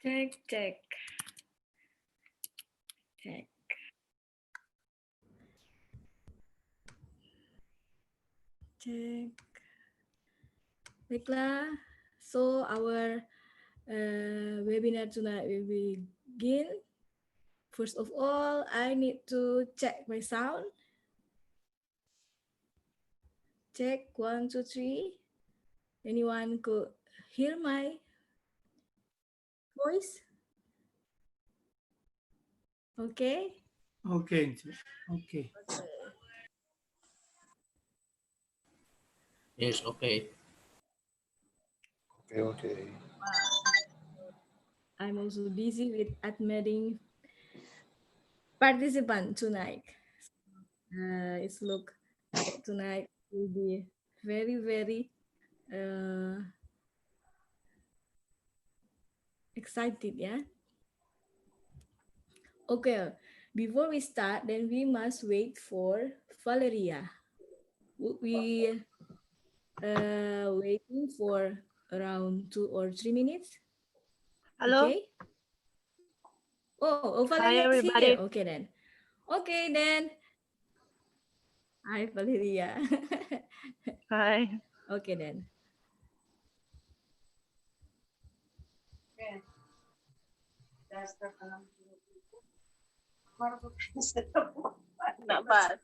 Cek, cek. Cek. Cek. Baiklah, so our webinar tonight will begin. First of all, I need to check my sound. Check 1, 2, 3. Anyone could hear my voice? Okay. Okay. Okay. Yes, okay. Okay. I'm also busy with admitting participant tonight. It's look tonight will be very, very uh, excited, yeah. Okay, before we start, then we must wait for Valeria. We waiting for around 2 or 3 minutes. Hello. Okay. Oh, Hi, Valeria is here. everybody. Okay then. Okay then. Hi Valeria. Hi. Okay then. Not bad.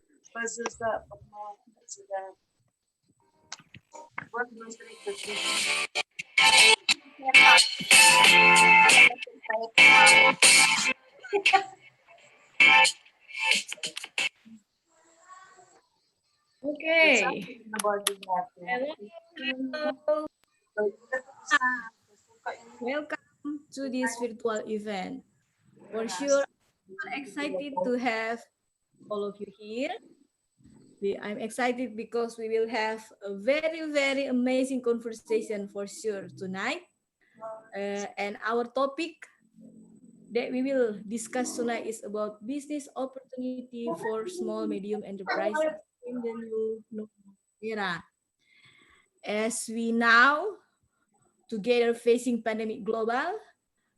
Okay. Hello. Hello. Welcome to this virtual event. For sure, I'm excited to have all of you here. I'm excited because we will have a very, very amazing conversation for sure tonight. And our topic that we will discuss tonight is about business opportunity for small medium enterprises in the new normal era. As we now together facing pandemic global,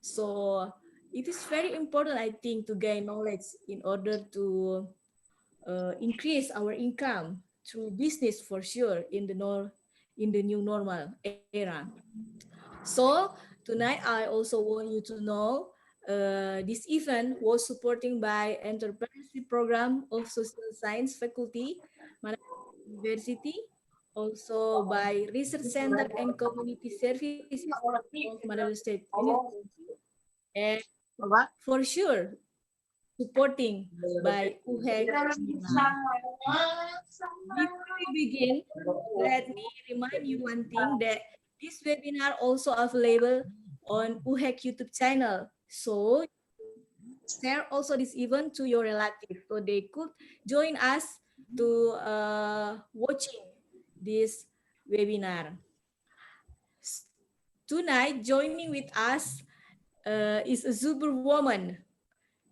so it is very important, I think, to gain knowledge in order to increase our income through business for sure in the new normal era. So tonight I also want you to know this event was supported by entrepreneurship program of social science faculty Management University, also by research center and community services of Manado State University, and for sure supporting by Uhec Unima. Before we begin, let me remind you one thing that this webinar also available on Uhec YouTube channel. So share also this event to your relatives so they could join us to watching this webinar. Tonight, joining with us is a superwoman,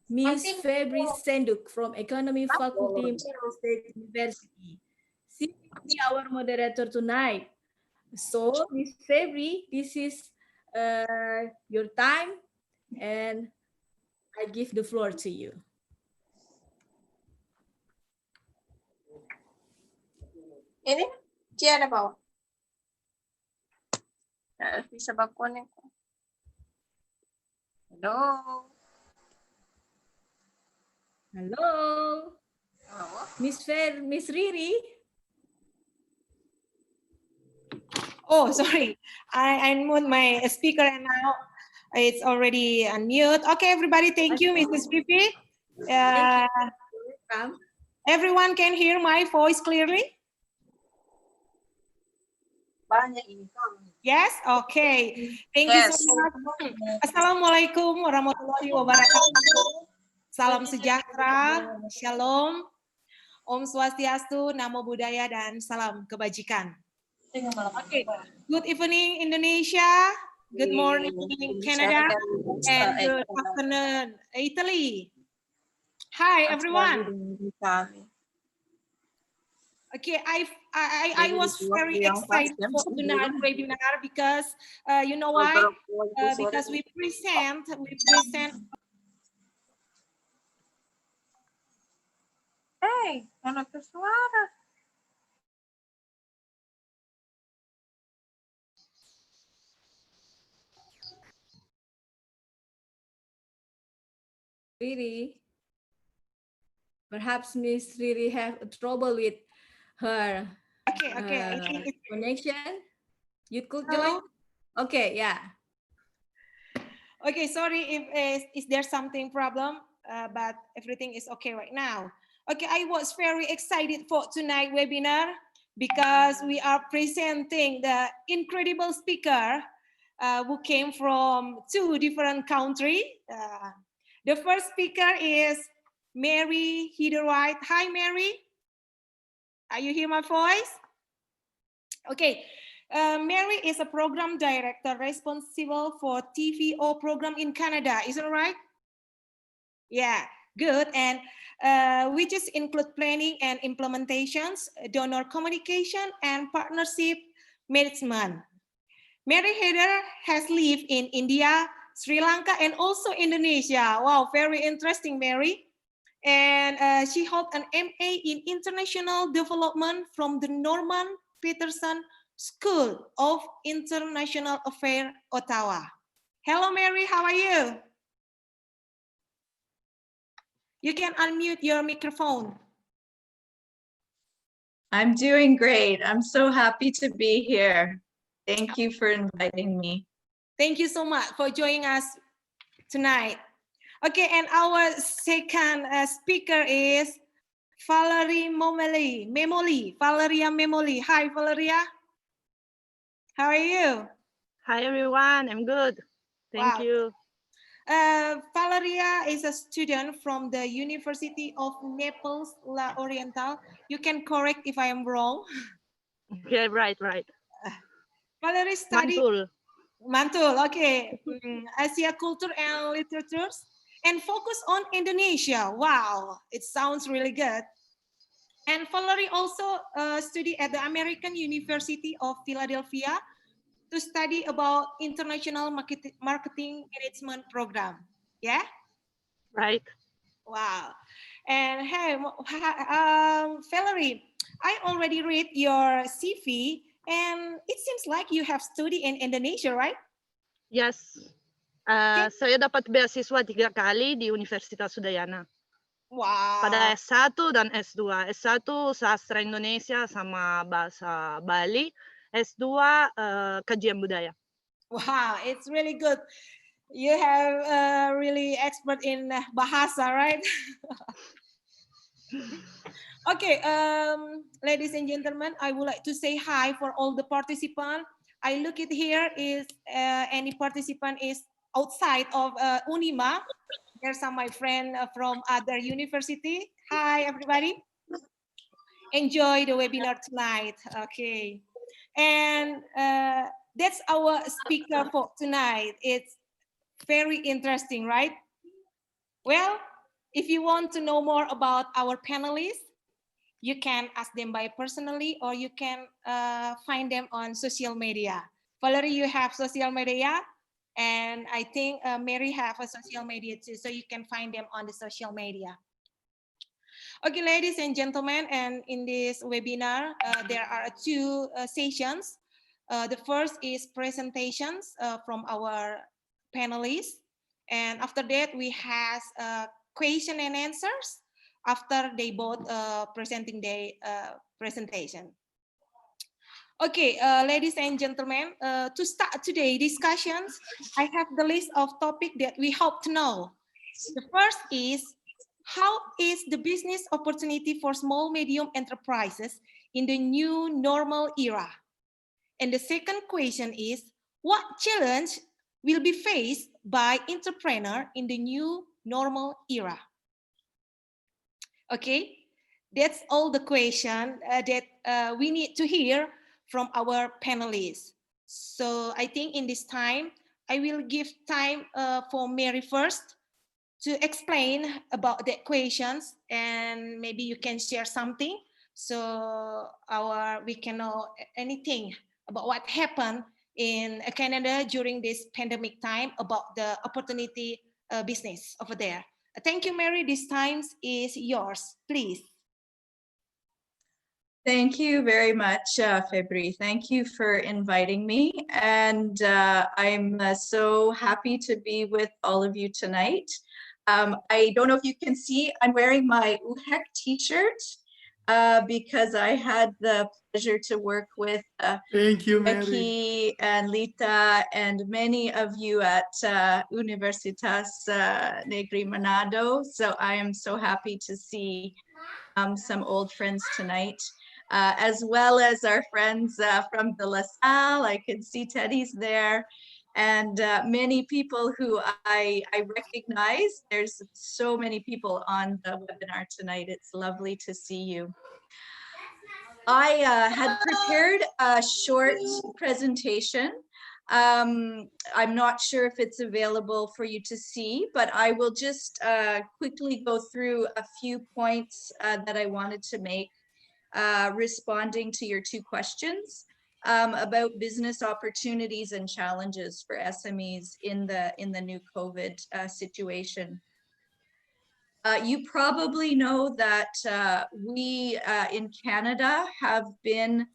Miss Feibry Senduk from Economy Faculty, Manado State University. She will be our moderator tonight. So, Miss Feibry, this is your time, and I give the floor to you. Ini dia ada bawah. Bisa bakunin ko. Hello. Hello, Miss Riri. Oh, sorry. I unmute my speaker and now it's already unmute. Okay, everybody, thank you, Mrs. Vivi. Thank you. Welcome. Everyone can hear my voice clearly? Yes, okay. Thank you so much. Assalamualaikum warahmatullahi wabarakatuh. Salam sejahtera, shalom, Om Swastiastu, Namo Buddhaya, dan salam kebajikan. Okay, good evening Indonesia, good morning Canada, and good afternoon Italy. Hi everyone. Okay, I was very excited for tonight webinar because you know why? Because we present. Hey, ano to suara? Riri. Perhaps Miss Riri have trouble with her connection. You could join. Okay, yeah. Okay, sorry if is there something problem, but everything is okay right now. Okay, I was very excited for tonight webinar because we are presenting the incredible speaker who came from 2 different countries. The first speaker is Mary Hiderwhite. Hi, Mary. Are you hear my voice? Okay. Mary is a program director responsible for TVO program in Canada. Is that right? Yeah, good. And which is include planning and implementations, donor communication, and partnership management. Mary Heather has lived in India, Sri Lanka, and also Indonesia. Wow, very interesting, Mary. And she held an MA in International Development from the Norman Peterson School of International Affairs, Ottawa. Hello, Mary, how are you? You can unmute your microphone. I'm doing great. I'm so happy to be here. Thank you for inviting me. Thank you so much for joining us tonight. Okay, and our second speaker is Valeria Memoli. Valeria Memoli. Hi, Valeria. How are you? Hi everyone, I'm good. Thank Wow. you. Valeria is a student from the University of Naples La Oriental. You can correct if I am wrong. Yeah, right. Valeria studied Mantul. Mantul, okay. Asia Culture and Literatures and focus on Indonesia. Wow, it sounds really good. And Valerie also studied at the American University of Philadelphia to study about international marketing management program. Yeah? Right. Wow. And hey, Valerie, I already read your CV and it seems like you have studied in Indonesia, right? Yes. Saya dapat beasiswa 3 kali di Universitas Udayana. Pada Wow. S1 dan S2. S1 Sastra Indonesia sama Bahasa Bali. S2 Kajian Budaya. Wow, it's really good. You have really expert in bahasa, right? Okay, ladies and gentlemen, I would like to say hi for all the participants. I look at here is any participant is outside of Unima. There's some my friend from other university. Hi, everybody. Enjoy the webinar tonight. Okay, and that's our speaker for tonight. It's very interesting, right? Well, if you want to know more about our panelists, you can ask them by personally or you can find them on social media. Valerie, you have social media, and I think Mary have a social media too, so you can find them on the social media. Okay, ladies and gentlemen, and in this webinar, there are 2 sessions. The first is presentations from our panelists. And after that, we have question and answers after they both presenting their presentation. Okay, ladies and gentlemen, to start today's discussions, I have the list of topics that we hope to know. The first is, how is the business opportunity for small medium enterprises in the new normal era? And the second question is, what challenge will be faced by entrepreneur in the new normal era? Okay, that's all the question that we need to hear from our panelists. So I think in this time, I will give time for Mary first to explain about the questions, and maybe you can share something so we can know anything about what happened in Canada during this pandemic time about the opportunity business over there. Thank you, Mary. This time is yours, please. Thank you very much, Feibry. Thank you for inviting me. And I'm so happy to be with all of you tonight. I don't know if you can see, I'm wearing my Uhec t-shirt because I had the pleasure to work with Thank you, Mary. Peggie and Lita and many of you at Universitas Negri Manado. So I am so happy to see some old friends tonight, as well as our friends from the LaSalle. I can see Teddy's there, and many people who I recognize. There's so many people on the webinar tonight. It's lovely to see you. I had prepared a short presentation. I'm not sure if it's available for you to see, but I will just quickly go through a few points that I wanted to make, responding to your two questions about business opportunities and challenges for SMEs in the new COVID situation. You probably know that we in Canada have been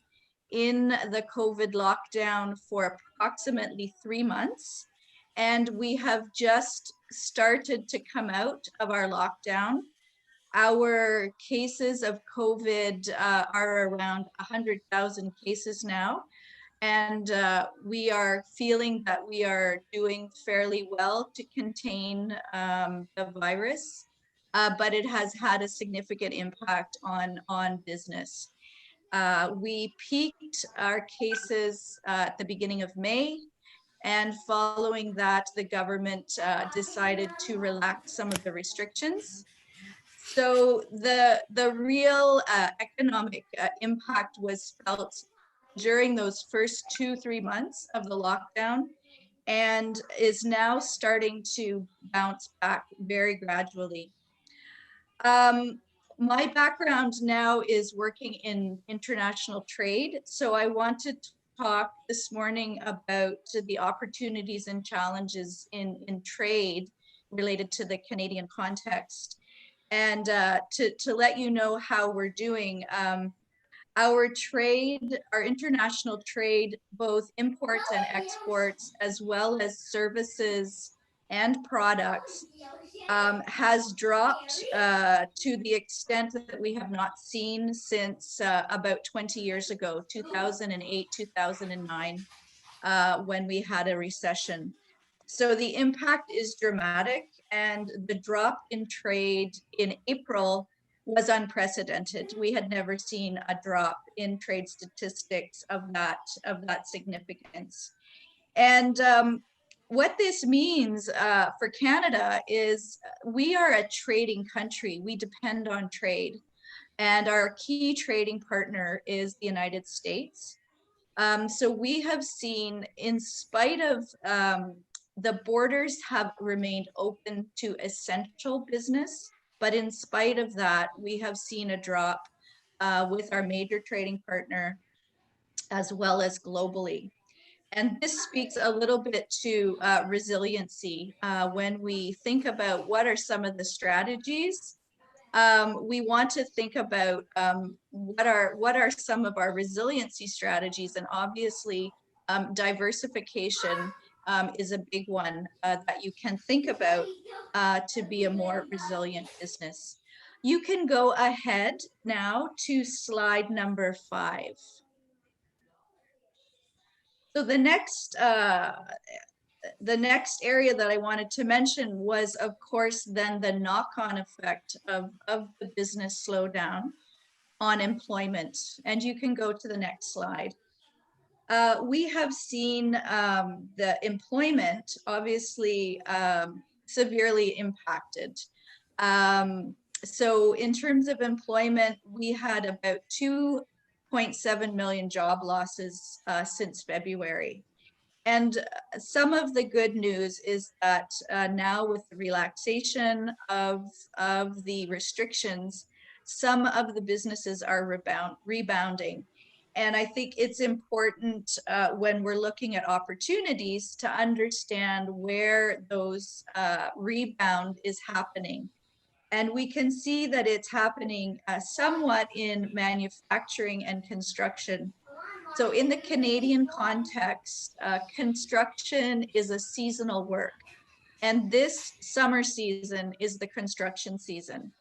in the COVID lockdown for approximately 3 months, and we have just started to come out of our lockdown. Our cases of COVID are around 100,000 cases now, and we are feeling that we are doing fairly well to contain the virus, but it has had a significant impact on business. We peaked our cases at the beginning of May, and following that, the government decided to relax some of the restrictions. So the real economic impact was felt during those first 2-3 months of the lockdown, and is now starting to bounce back very gradually. My background now is working in international trade, so I wanted to talk this morning about the opportunities and challenges in trade related to the Canadian context. And to let you know how we're doing, our trade, our international trade, both imports and exports, as well as services and products, has dropped to the extent that we have not seen since about 20 years ago, 2008, 2009, when we had a recession. So the impact is dramatic, and the drop in trade in April was unprecedented. We had never seen a drop in trade statistics of that significance. And what this means for Canada is we are a trading country. We depend on trade, and our key trading partner is the United States. So we have seen, in spite of the borders have remained open to essential business, but in spite of that, we have seen a drop with our major trading partner, as well as globally. And this speaks a little bit to resiliency. When we think about what are some of the strategies, we want to think about what are some of our resiliency strategies, and obviously diversification is a big one that you can think about to be a more resilient business. You can go ahead now to slide number 5. So the next area that I wanted to mention was, of course, then the knock-on effect of the business slowdown on employment. And you can go to the next slide. We have seen the employment obviously severely impacted. So in terms of employment, we had about 2.7 million job losses since February. And some of the good news is that now with the relaxation of the restrictions, some of the businesses are rebounding. And I think it's important when we're looking at opportunities to understand where those rebound is happening. And we can see that it's happening somewhat in manufacturing and construction. So in the Canadian context, construction is a seasonal work. And this summer season is the construction season.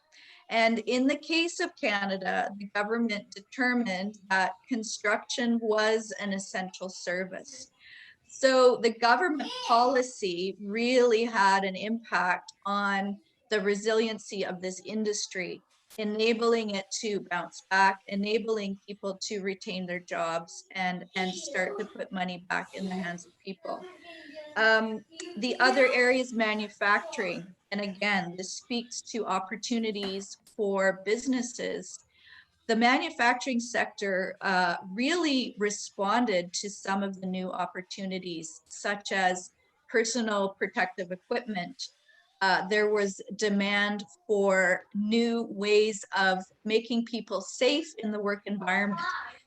And in the case of Canada, the government determined that construction was an essential service. So the government policy really had an impact on the resiliency of this industry, enabling it to bounce back, enabling people to retain their jobs and start to put money back in the hands of people. The other area is manufacturing. And again, this speaks to opportunities for businesses. the manufacturing sector really responded to some of the new opportunities, such as personal protective equipment. There was demand for new ways of making people safe in the work environment.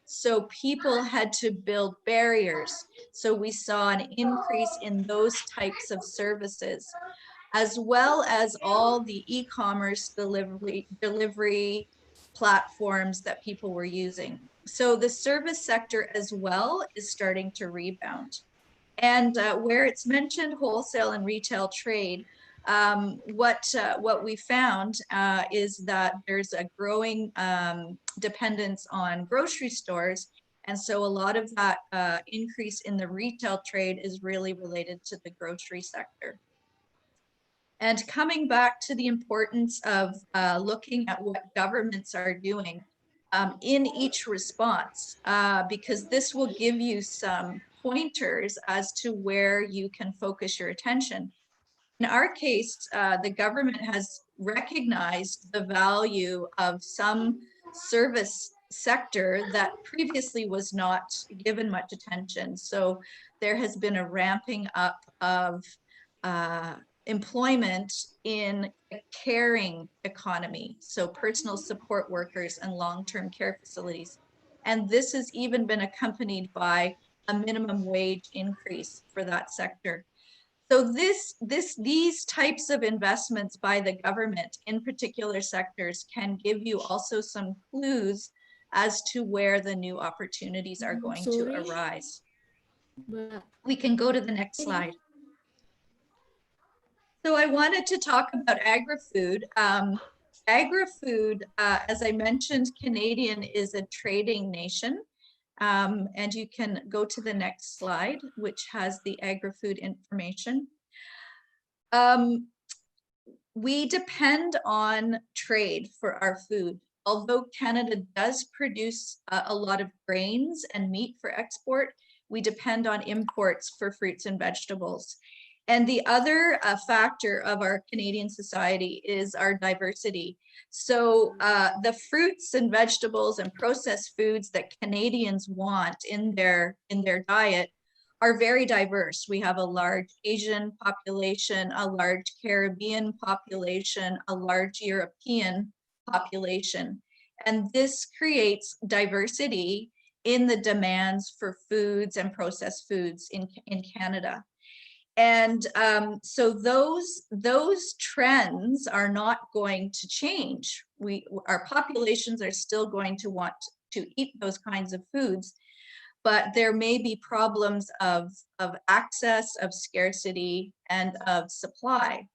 So people had to build barriers. So we saw an increase in those types of services, as well as all the e-commerce delivery platforms that people were using. So the service sector as well is starting to rebound. And where it's mentioned wholesale and retail trade, what we found is that there's a growing dependence on grocery stores. And so a lot of that increase in the retail trade is really related to the grocery sector. And coming back to the importance of looking at what governments are doing in each response, because this will give you some pointers as to where you can focus your attention. In our case, the government has recognized the value of some service sector that previously was not given much attention. So there has been a ramping up of employment in a caring economy, so personal support workers and long-term care facilities. And this has even been accompanied by a minimum wage increase for that sector. So these types of investments by the government in particular sectors can give you also some clues as to where the new opportunities are going to arise. We can go to the next slide. So I wanted to talk about agri-food. Agri-food, as I mentioned, Canadian is a trading nation. And you can go to the next slide, which has the agri-food information. We depend on trade for our food. Although Canada does produce a lot of grains and meat for export, we depend on imports for fruits and vegetables. And the other factor of our Canadian society is our diversity. So the fruits and vegetables and processed foods that Canadians want in their diet are very diverse. We have a large Asian population, a large Caribbean population, a large European population. And this creates diversity in the demands for foods and processed foods in Canada. And so those trends are not going to change. Our populations are still going to want to eat those kinds of foods, but there may be problems of access, of scarcity, and of supply.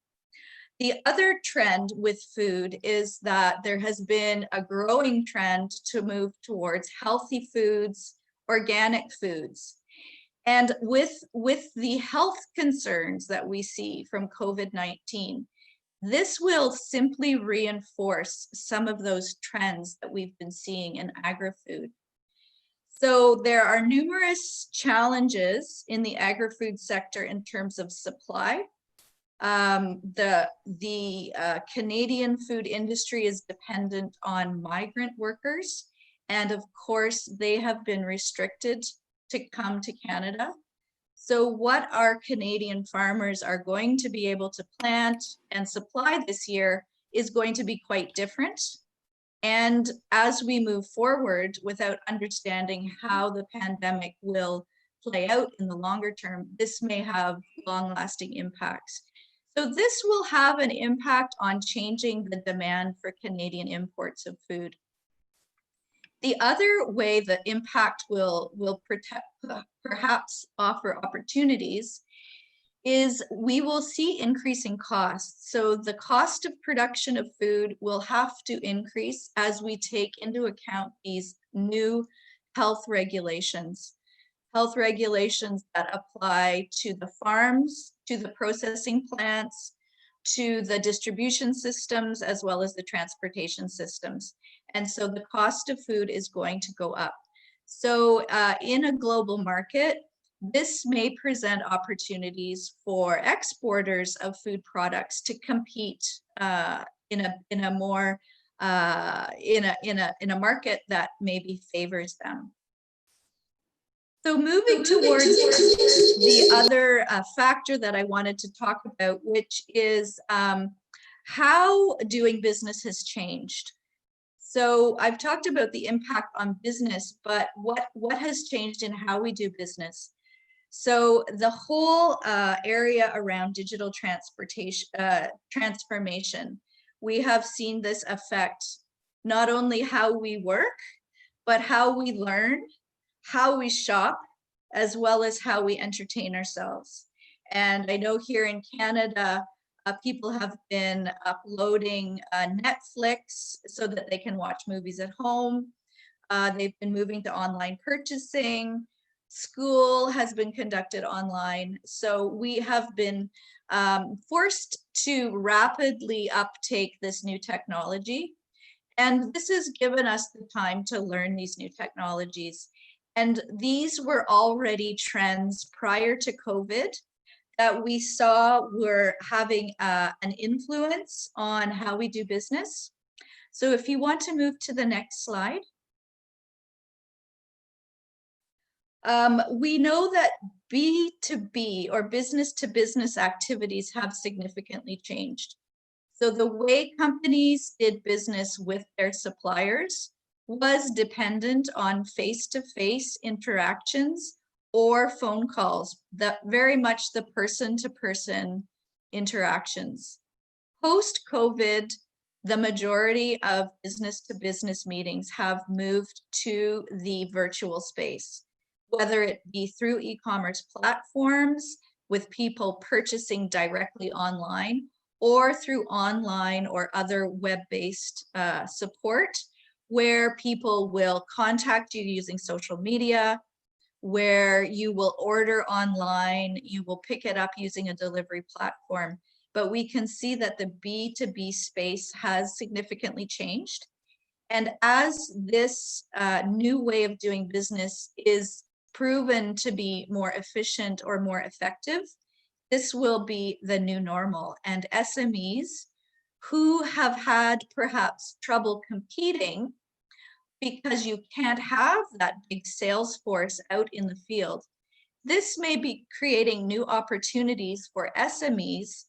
The other trend with food is that there has been a growing trend to move towards healthy foods, organic foods. And with the health concerns that we see from COVID-19, this will simply reinforce some of those trends that we've been seeing in agri-food. So there are numerous challenges in the agri-food sector in terms of supply. The Canadian food industry is dependent on migrant workers, and of course they have been restricted to come to Canada. So what our Canadian farmers are going to be able to plant and supply this year is going to be quite different. And as we move forward, without understanding how the pandemic will play out in the longer term, this may have long-lasting impacts. So this will have an impact on changing the demand for Canadian imports of food. The other way the impact will perhaps offer opportunities is we will see increasing costs. So the cost of production of food will have to increase as we take into account these new health regulations that apply to the farms, to the processing plants, to the distribution systems, as well as the transportation systems. And so the cost of food is going to go up. So in a global market, this may present opportunities for exporters of food products to compete in a more in a market that maybe favors them. So moving towards the other factor that I wanted to talk about, which is how doing business has changed. So I've talked about the impact on business, but what has changed in how we do business? So the whole area around digital transformation, we have seen this affect not only how we work, but how we learn, how we shop, as well as how we entertain ourselves. And I know here in Canada, people have been uploading Netflix so that they can watch movies at home. They've been moving to online purchasing. School has been conducted online. So we have been forced to rapidly uptake this new technology. And this has given us the time to learn these new technologies. And these were already trends prior to COVID that we saw were having an influence on how we do business. So if you want to move to the next slide. We know that B2B or business to business activities have significantly changed. So the way companies did business with their suppliers was dependent on face-to-face interactions or phone calls, that very much the person-to-person interactions. Post-COVID, the majority of business-to-business meetings have moved to the virtual space, whether it be through e-commerce platforms with people purchasing directly online, or through online or other web-based support, where people will contact you using social media, where you will order online, you will pick it up using a delivery platform. But we can see that the B2B space has significantly changed. And as this new way of doing business is proven to be more efficient or more effective, this will be the new normal. And SMEs who have had perhaps trouble competing because you can't have that big sales force out in the field, this may be creating new opportunities for SMEs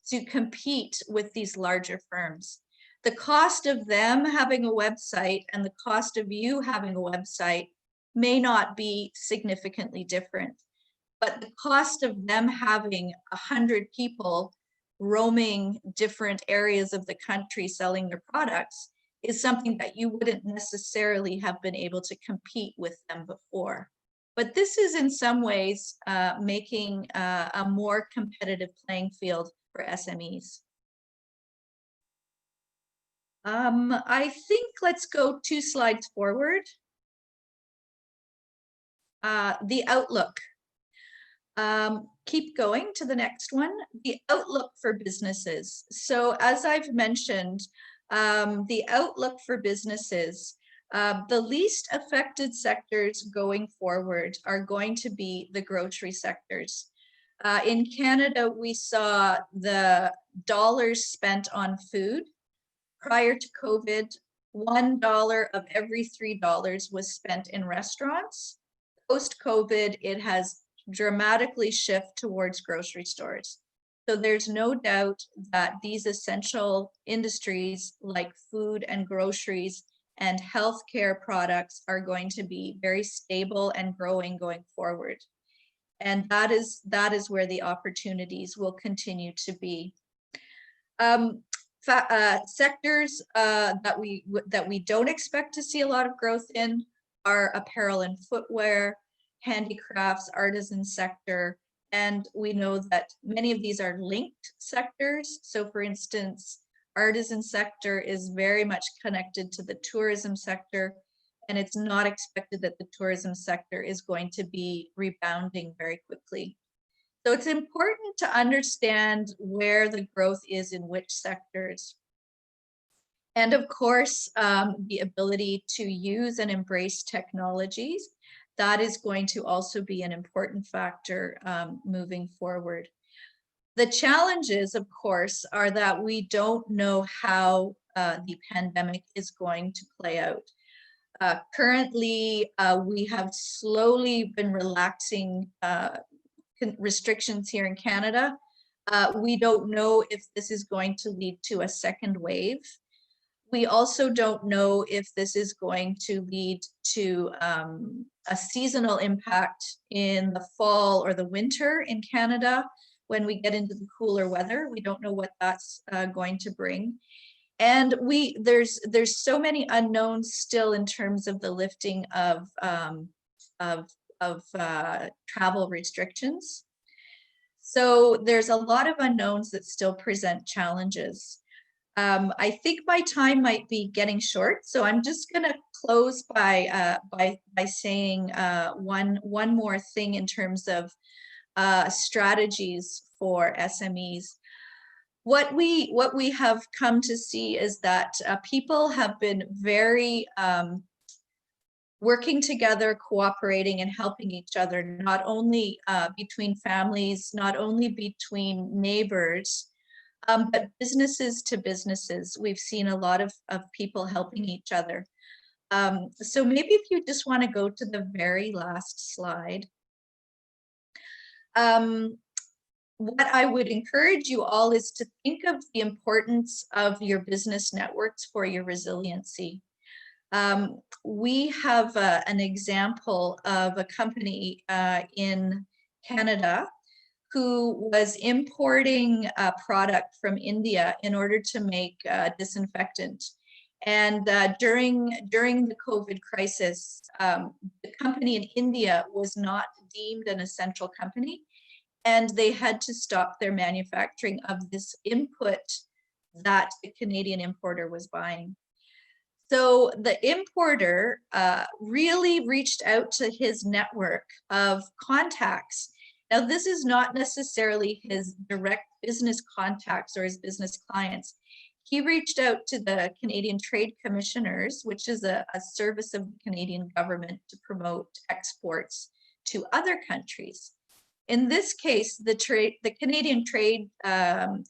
to compete with these larger firms. The cost of them having a website and the cost of you having a website may not be significantly different, but the cost of them having 100 people roaming different areas of the country selling their products is something that you wouldn't necessarily have been able to compete with them before. But this is in some ways making a more competitive playing field for SMEs. I think let's go 2 slides forward. The outlook. Keep going to the next one. The outlook for businesses. So as I've mentioned, the outlook for businesses, the least affected sectors going forward are going to be the grocery sectors. In Canada, we saw the dollars spent on food. Prior to COVID, $1 of every $3 was spent in restaurants. Post-COVID, it has dramatically shifted towards grocery stores. So there's no doubt that these essential industries like food and groceries and healthcare products are going to be very stable and growing going forward. And that is where the opportunities will continue to be. Sectors that we don't expect to see a lot of growth in are apparel and footwear, handicrafts, artisan sector, and we know that many of these are linked sectors. So for instance, artisan sector is very much connected to the tourism sector, and it's not expected that the tourism sector is going to be rebounding very quickly. So it's important to understand where the growth is in which sectors. And of course, the ability to use and embrace technologies, that is going to also be an important factor moving forward. The challenges, of course, are that we don't know how the pandemic is going to play out. Currently, we have slowly been relaxing restrictions here in Canada. We don't know if this is going to lead to a second wave. We also don't know if this is going to lead to a seasonal impact in the fall or the winter in Canada when we get into the cooler weather. We don't know what that's going to bring. And there's so many unknowns still in terms of the lifting of travel restrictions. So there's a lot of unknowns that still present challenges. I think my time might be getting short, so I'm just going to close by saying one more thing in terms of strategies for SMEs. What we have come to see is that people have been very working together, cooperating and helping each other, not only between families, not only between neighbors, but businesses to businesses. We've seen a lot of people helping each other. So maybe if you just want to go to the very last slide. What I would encourage you all is to think of the importance of your business networks for your resiliency. We have an example of a company in Canada who was importing a product from India in order to make disinfectant. And during the COVID crisis, the company in India was not deemed an essential company, and they had to stop their manufacturing of this input that the Canadian importer was buying. So the importer really reached out to his network of contacts. Now, this is not necessarily his direct business contacts or his business clients. He reached out to the Canadian Trade Commissioners, which is a service of the Canadian government to promote exports to other countries. In this case, the Canadian Trade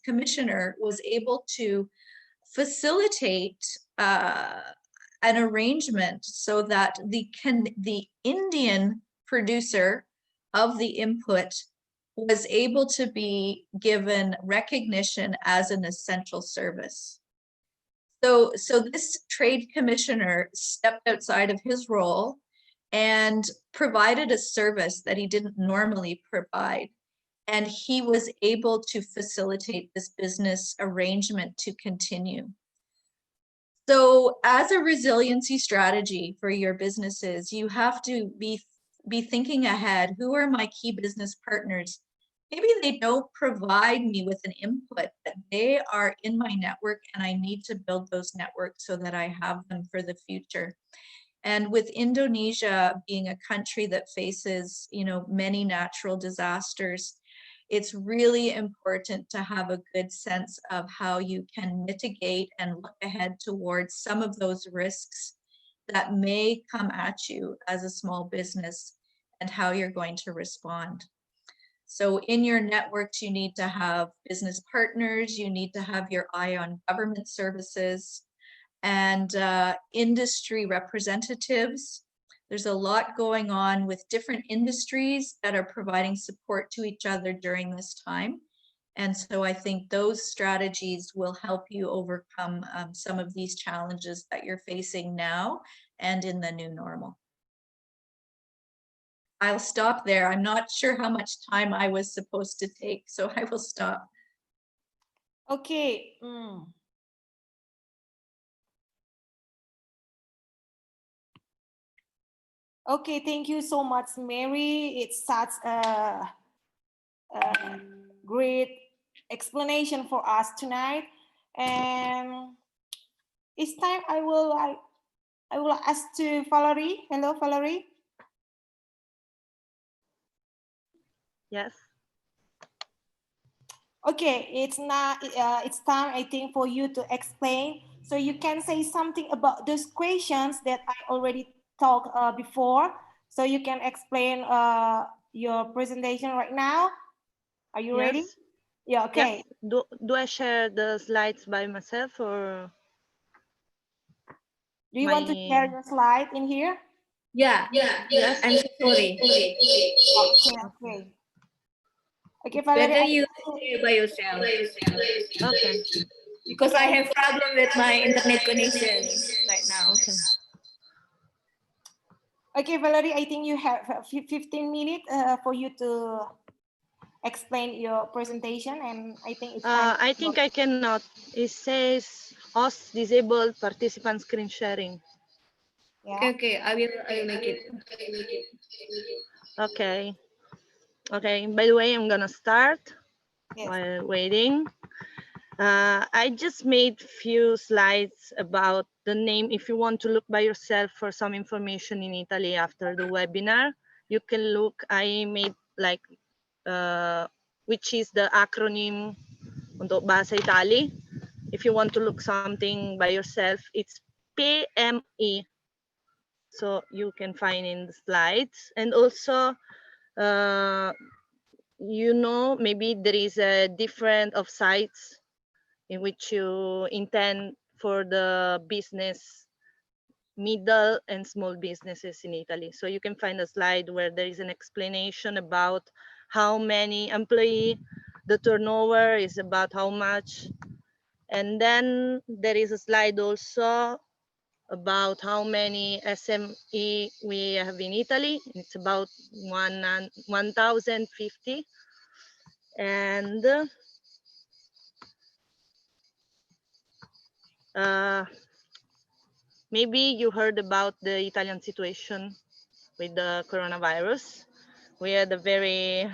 Commissioner was able to facilitate an arrangement so that the Indian producer of the input was able to be given recognition as an essential service. So this trade commissioner stepped outside of his role and provided a service that he didn't normally provide. And he was able to facilitate this business arrangement to continue. So as a resiliency strategy for your businesses, you have to be thinking ahead. Who are my key business partners? Maybe they don't provide me with an input, but they are in my network and I need to build those networks so that I have them for the future. And with Indonesia being a country that faces, many natural disasters, it's really important to have a good sense of how you can mitigate and look ahead towards some of those risks that may come at you as a small business and how you're going to respond. So in your networks, you need to have business partners, you need to have your eye on government services and industry representatives. There's a lot going on with different industries that are providing support to each other during this time. And so I think those strategies will help you overcome some of these challenges that you're facing now and in the new normal. I'll stop there. I'm not sure how much time I was supposed to take, so I will stop. Okay. Okay, thank you so much, Mary. It's such a great explanation for us tonight. And it's time I will ask to Valerie. Hello, Valerie. Yes. Okay, it's time, I think, for you to explain. So you can say something about those questions that I already talked before. So you can explain your presentation right now. Are you ready? Yeah, okay. Yes. Do I share the slides by myself or? Do you want to share your slide in here? Yeah, I'm so sorry. Okay. Okay, Valeria. Better you share by yourself Okay. because I have problem with my internet connection right now. Okay. Okay, Valerie, I think you have 15 minutes for you to explain your presentation, and I think it's time. I think I cannot. It says host disabled participant screen sharing. Yeah. Okay, I will make it. Okay. Okay. By the way, I'm gonna start Yes. while waiting. I just made few slides about the name. If you want to look by yourself for some information in Italy after the webinar, you can look. I made like which is the acronym untuk bahasa Itali. If you want to look something by yourself, it's PME. So you can find in the slides. And also, you know, maybe there is a different of sites in which you intend for the business, middle and small businesses in Italy. So you can find a slide where there is an explanation about how many employee, the turnover is about how much. And then there is a slide also about how many SME we have in Italy. It's about 1,050. And maybe you heard about the Italian situation with the coronavirus. We had a very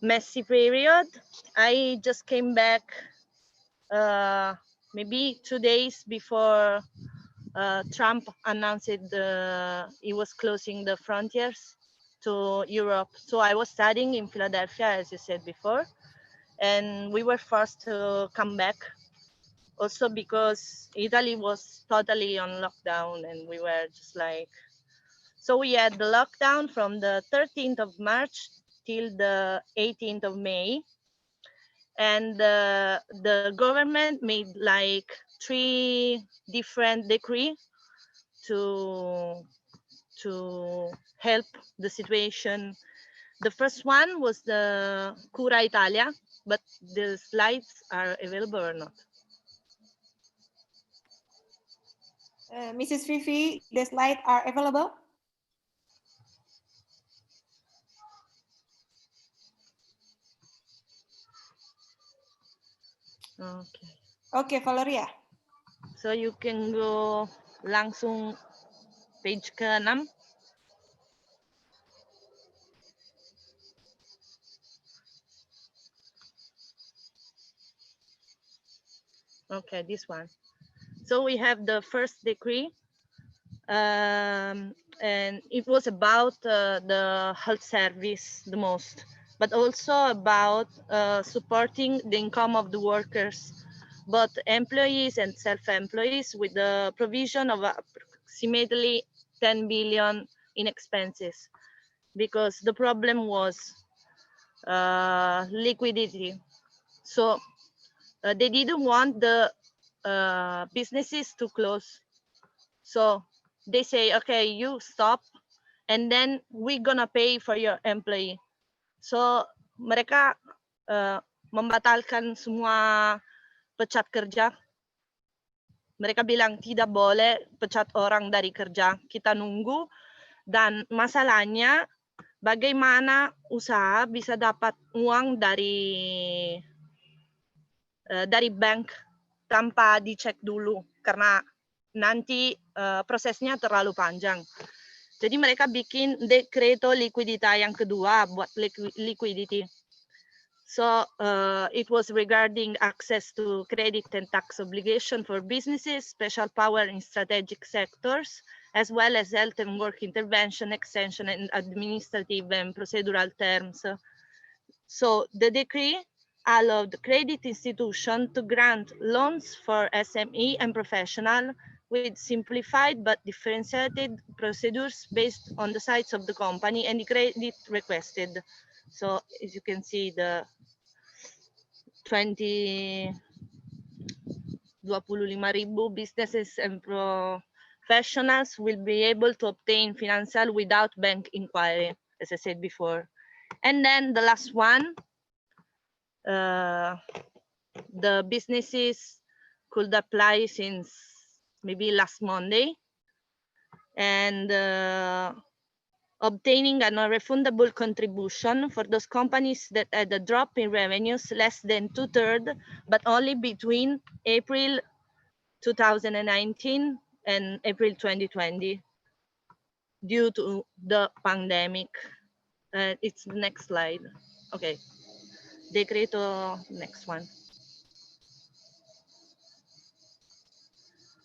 messy period. I just came back maybe 2 days before Trump announced he was closing the frontiers to Europe. So I was studying in Philadelphia, as you said before, and we were forced to come back. Also because Italy was totally on lockdown, and we were just like, so we had the lockdown from the 13th of March till the 18th of May. And the government made like 3 different decrees to help the situation. The first one was the Cura Italia, but the slides are available or not? Mrs. Vivi, the slides are available. Okay. Okay, Valeria. So you can go langsung page ke-6. Okay, this one. So we have the first decree, and it was about the health service the most, but also about supporting the income of the workers, both employees and self-employees, with the provision of approximately 10 billion in expenses, because the problem was liquidity. So they didn't want the businesses to close. So they say, okay, you stop, and then we're gonna pay for your employee. So mereka membatalkan semua pecat kerja. Mereka bilang tidak boleh pecat orang dari kerja. Kita nunggu, dan masalahnya bagaimana usaha bisa dapat uang dari bank tanpa dicek dulu, karena nanti prosesnya terlalu panjang. Jadi mereka bikin dekreto liquidità yang kedua buat liquidity. So it was regarding access to credit and tax obligation for businesses, special power in strategic sectors, as well as health and work intervention, extension, and administrative and procedural terms. So the decree allowed credit institution to grant loans for SME and professional with simplified but differentiated procedures based on the size of the company and the credit requested. So as you can see, the 25,000 businesses and professionals will be able to obtain financial without bank inquiry, as I said before. And then the last one, the businesses could apply since maybe last Monday, and obtaining a non-refundable contribution for those companies that had a drop in revenues less than 2/3, but only between April 2019 and April 2020 due to the pandemic. It's the next slide. Okay, Decreto, next one.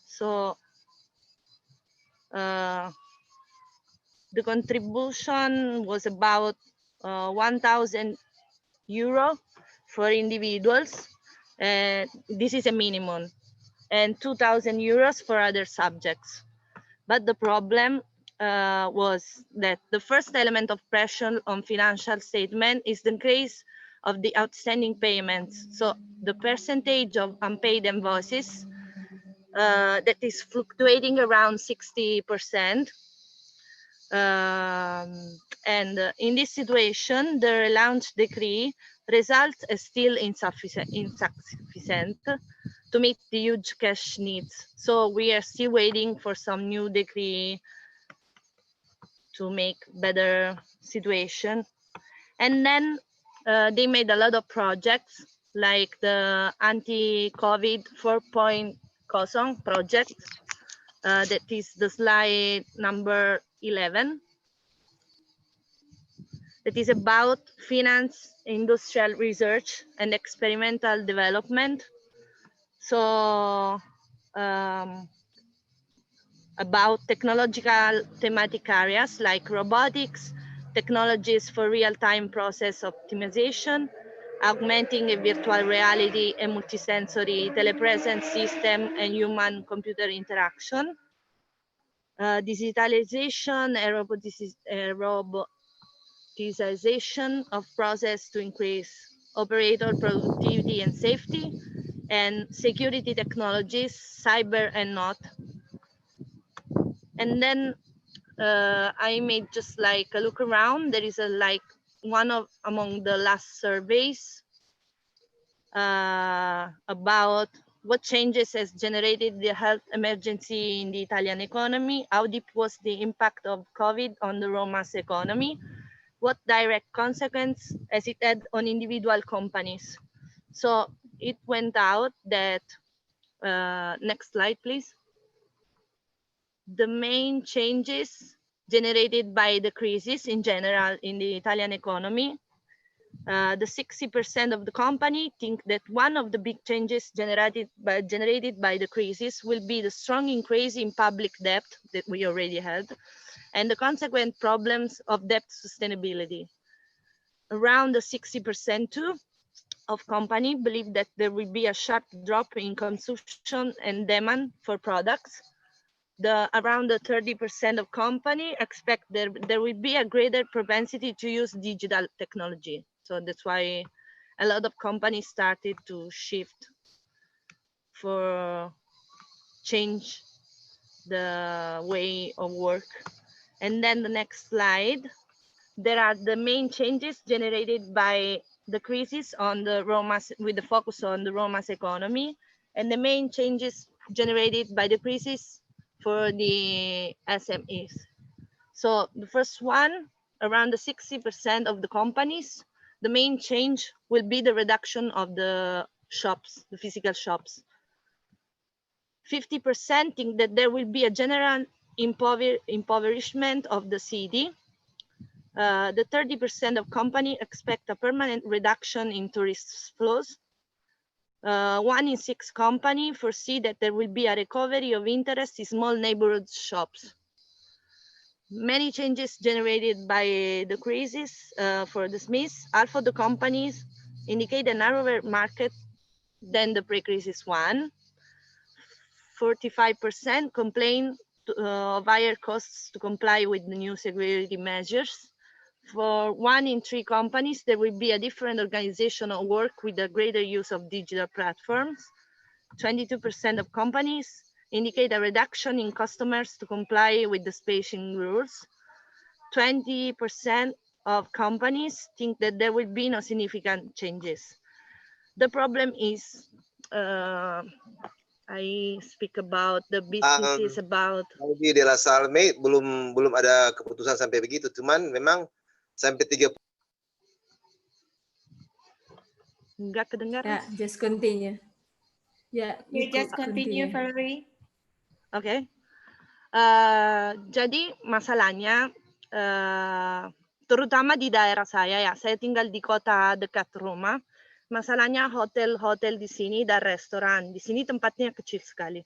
So the contribution was about 1,000 euro for individuals. This is a minimum, and 2,000 euros for other subjects. But the problem was that the first element of pressure on financial statement is the increase of the outstanding payments. So the percentage of unpaid invoices that is fluctuating around 60%. And in this situation, the relaunch decree results as still insufficient to meet the huge cash needs. So we are still waiting for some new decree to make better situation. And then they made a lot of projects like the anti-COVID 4.0 project. That is the slide number 11. That is about finance, industrial research, and experimental development. So about technological thematic areas like robotics, technologies for real-time process optimization, augmenting a virtual reality and multisensory telepresence system and human-computer interaction, digitalization and robotization of process to increase operator productivity and safety, and security technologies, cyber and not. And then I made just like a look around. There is a like one of among the last surveys about what changes has generated the health emergency in the Italian economy, how deep was the impact of COVID on the Roma's economy, what direct consequence has it had on individual companies. So it went out that, next slide, please. The main changes generated by the crisis in general in the Italian economy, the 60% of the company think that one of the big changes generated by the crisis will be the strong increase in public debt that we already had, and the consequent problems of debt sustainability. Around the 60% too of company believe that there will be a sharp drop in consumption and demand for products. Around the 30% of company expect there will be a greater propensity to use digital technology. So that's why a lot of companies started to shift for change the way of work. And then the next slide, there are the main changes generated by the crisis on the Roma's, with the focus on the Roma's economy, and the main changes generated by the crisis for the SMEs. So the first one, around the 60% of the companies, the main change will be the reduction of the shops, the physical shops. 50% think that there will be a general impoverishment of the city. The 30% of companies expect a permanent reduction in tourist flows. 1 in 6 companies foresee that there will be a recovery of interest in small neighborhood shops. Many changes generated by the crisis for the SMEs. Half of the companies indicate a narrower market than the pre-crisis one. 45% complain of higher costs to comply with the new security measures. For 1 in 3 companies, there will be a different organizational work with a greater use of digital platforms. 22% of companies indicate a reduction in customers to comply with the spacing rules. 20% of companies think that there will be no significant changes. The problem is, I speak about the businesses about Di daerah Salme belum ada keputusan sampai begitu, cuman memang sampai 30. Enggak kedengaran. Yeah, just continue. Yeah, You just could continue, Valerie. Oke. Jadi masalahnya terutama di daerah saya ya, saya tinggal di kota dekat rumah. Masalahnya hotel-hotel di sini dan restoran. Di sini tempatnya kecil sekali.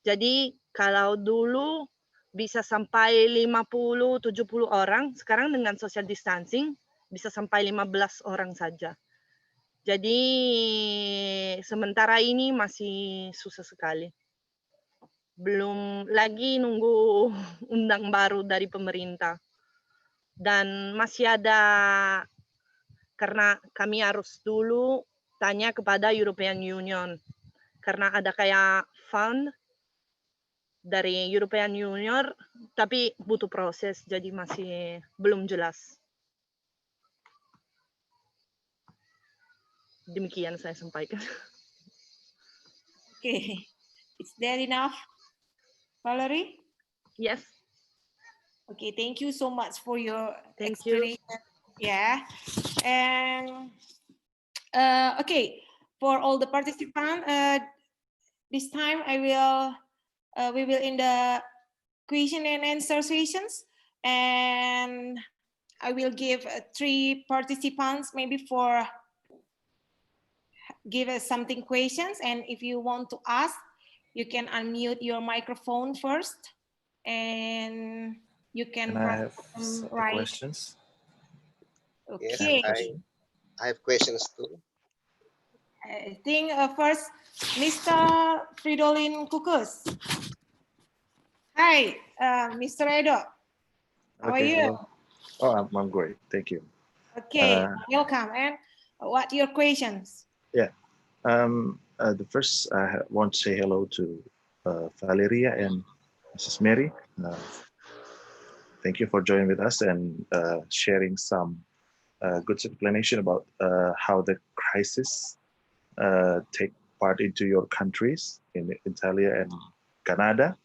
Jadi kalau dulu bisa sampai 50-70 orang, sekarang dengan social distancing bisa sampai 15 orang saja. Jadi sementara ini masih susah sekali. Belum lagi nunggu undang baru dari pemerintah. Dan masih ada, karena kami harus dulu tanya kepada European Union. Karena ada kayak fund dari European Union, tapi butuh proses, jadi masih belum jelas. Demikian saya sampaikan. Okay, is that enough, Valerie? Yes. Okay, thank you so much for your Thank you. explanation. Yeah, and okay, for all the participants, this time we will in the question and answer sessions, and I will give 3 participants maybe for give us something questions, and if you want to ask, you can unmute your microphone first, and you can I have write. questions? Okay. Yes, I have questions too. I think first, Mr. Fridolin Kukus. Hi, Mr. Edo. How are you? Hello. Oh, I'm great. Thank you. Okay, welcome. And what your questions? Yeah. The first, I want to say hello to Valeria and Mrs. Mary. Thank you for joining with us and sharing some good explanation about how the crisis take part into your countries in Italia and Canada.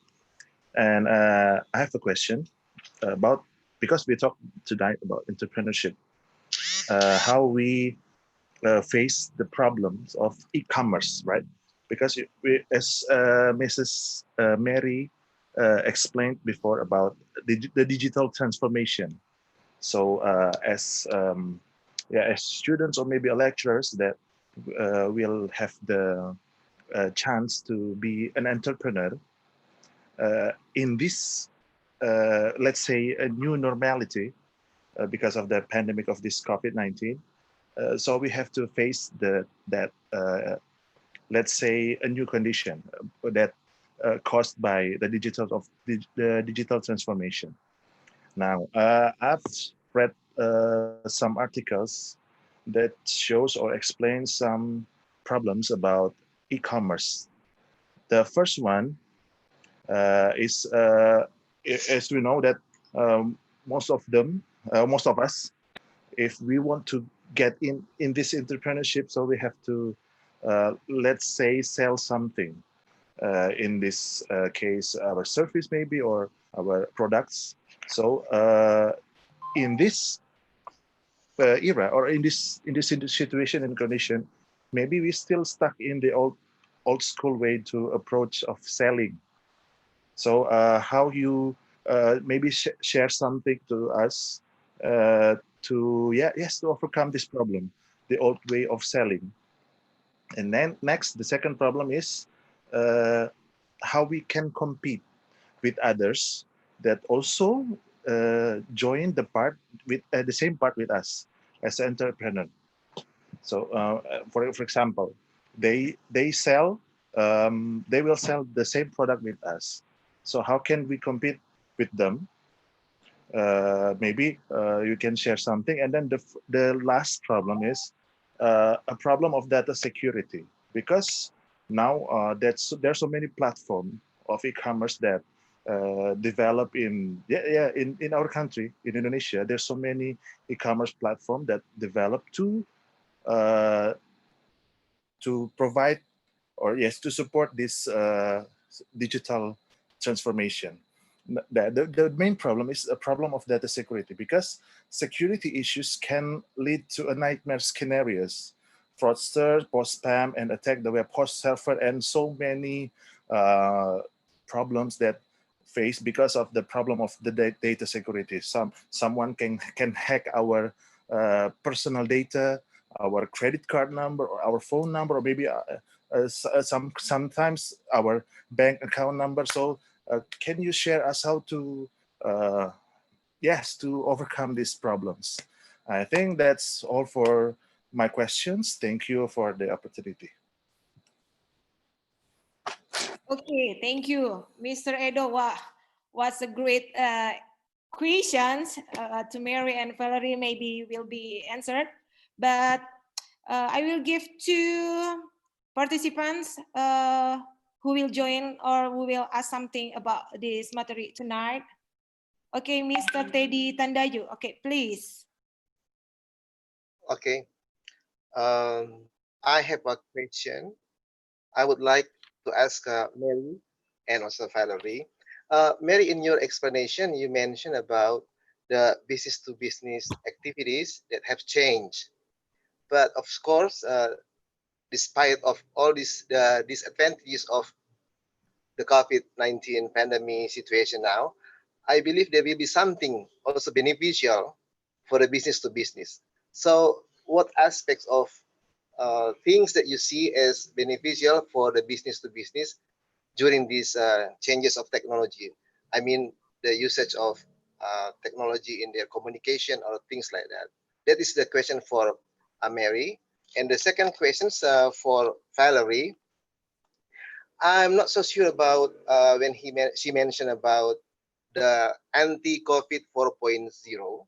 And I have a question about, because we talked tonight about entrepreneurship, how we face the problems of e-commerce, right? Because we, as Mrs. Mary explained before about the digital transformation. So as students or maybe lecturers that will have the chance to be an entrepreneur in this, let's say, a new normality because of the pandemic of this COVID-19. So we have to face that let's say a new condition that caused by the digital transformation. Now, I've read some articles that shows or explains some problems about e-commerce. The first one is, as we know that most of us, if we want to get in this entrepreneurship, so we have to, let's say, sell something. In this case, our service maybe, or our products. So in this era, or in this situation and condition, maybe we still stuck in the old school way to approach of selling. So how you maybe share something to us to overcome this problem, the old way of selling. And then next, the second problem is how we can compete with others that also join the same part with us as an entrepreneur. So for example, they will sell the same product with us. So how can we compete with them? Maybe you can share something. And then the last problem is a problem of data security, because now there's so many platforms of e-commerce that develop in in our country, in Indonesia. There's so many e-commerce platform that develop to provide, or yes, to support this digital transformation. The main problem is a problem of data security, because security issues can lead to a nightmare scenarios. Fraudsters, post spam, and attack the web host server, and so many problems that face because of the problem of the data security. Someone can hack our personal data, our credit card number, or our phone number, or maybe sometimes our bank account number. So can you share us how to to overcome these problems? I think that's all for my questions. Thank you for the opportunity. Okay, thank you, Mr. Edo. Wow, what's a great questions to Mary and Valerie maybe will be answered, but I will give two participants who will join or who will ask something about this material tonight. Okay, Mr. Teddy Tandayu. Okay, please. Okay. I have a question. I would like to ask Mary and also Valerie. Mary, in your explanation, you mentioned about the business-to-business activities that have changed. But of course, despite of all these disadvantages of the COVID-19 pandemic situation now, I believe there will be something also beneficial for the business-to-business. So what aspects of things that you see as beneficial for the business-to-business during these changes of technology? I mean, the usage of technology in their communication or things like that. That is the question for Mary. And the second question for Valerie. I'm not so sure about when she mentioned about the anti-COVID 4.0.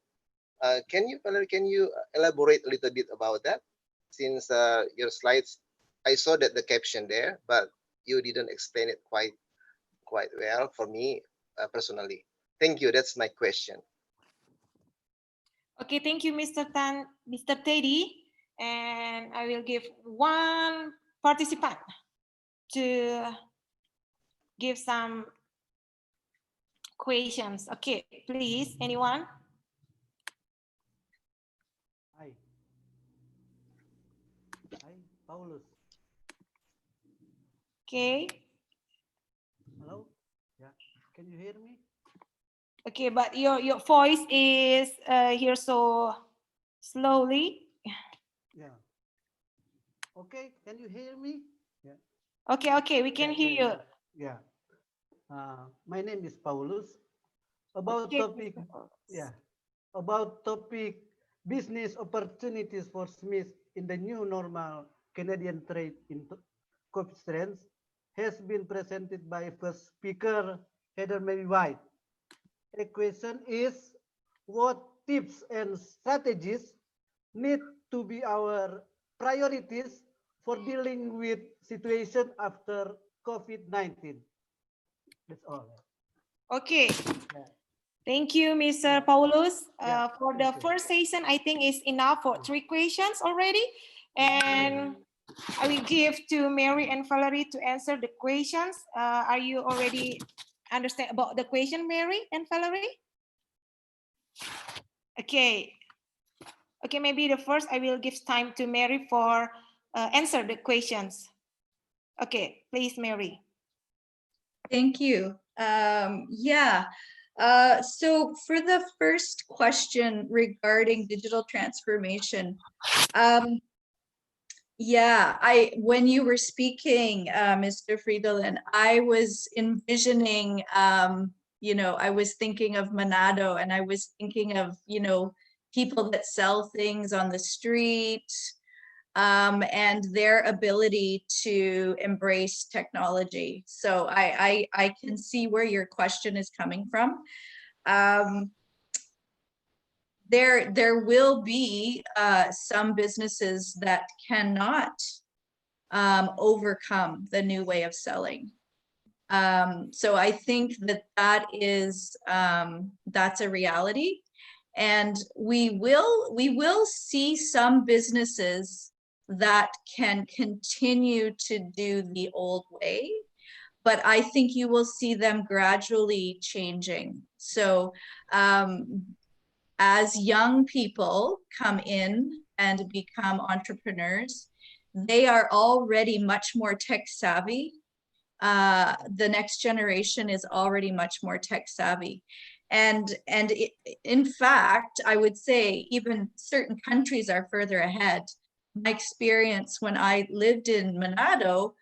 Valerie, can you elaborate a little bit about that? Since your slides, I saw that the caption there, but you didn't explain it quite well for me personally. Thank you. That's my question. Okay, thank you, Mr. Teddy. And I will give one participant to give some questions. Okay, please, anyone? Hi, Paulus. Okay. Hello? Yeah, can you hear me? Okay, but your voice is here so slowly. Yeah. Okay, can you hear me? Yeah. Okay, we can hear you. Yeah. My name is Paulus. About Okay. topic, about topic business opportunities for SMEs in the new normal Canadian trade in COVID trends has been presented by first speaker Heather Mary White. The question is, what tips and strategies need to be our priorities for dealing with situation after COVID-19? That's all. Okay. Yeah. Thank you, Mr. Paulus. Yeah, For the first session, I think it's enough for 3 questions already. And I will give to Mary and Valerie to answer the questions. Are you already understand about the question, Mary and Valerie? Okay. Okay, maybe the first I will give time to Mary for answer the questions. Okay, please, Mary. Thank you. So for the first question regarding digital transformation, when you were speaking, Mr. Fridolin, I was envisioning, I was thinking of Manado, and I was thinking of, people that sell things on the street, and their ability to embrace technology. So I can see where your question is coming from. There will be some businesses that cannot overcome the new way of selling. So I think that is that's a reality, and we will see some businesses that can continue to do the old way, but I think you will see them gradually changing. So as young people come in and become entrepreneurs, they are already much more tech savvy. The next generation is already much more tech savvy. And in fact, I would say even certain countries are further ahead. My experience when I lived in Manado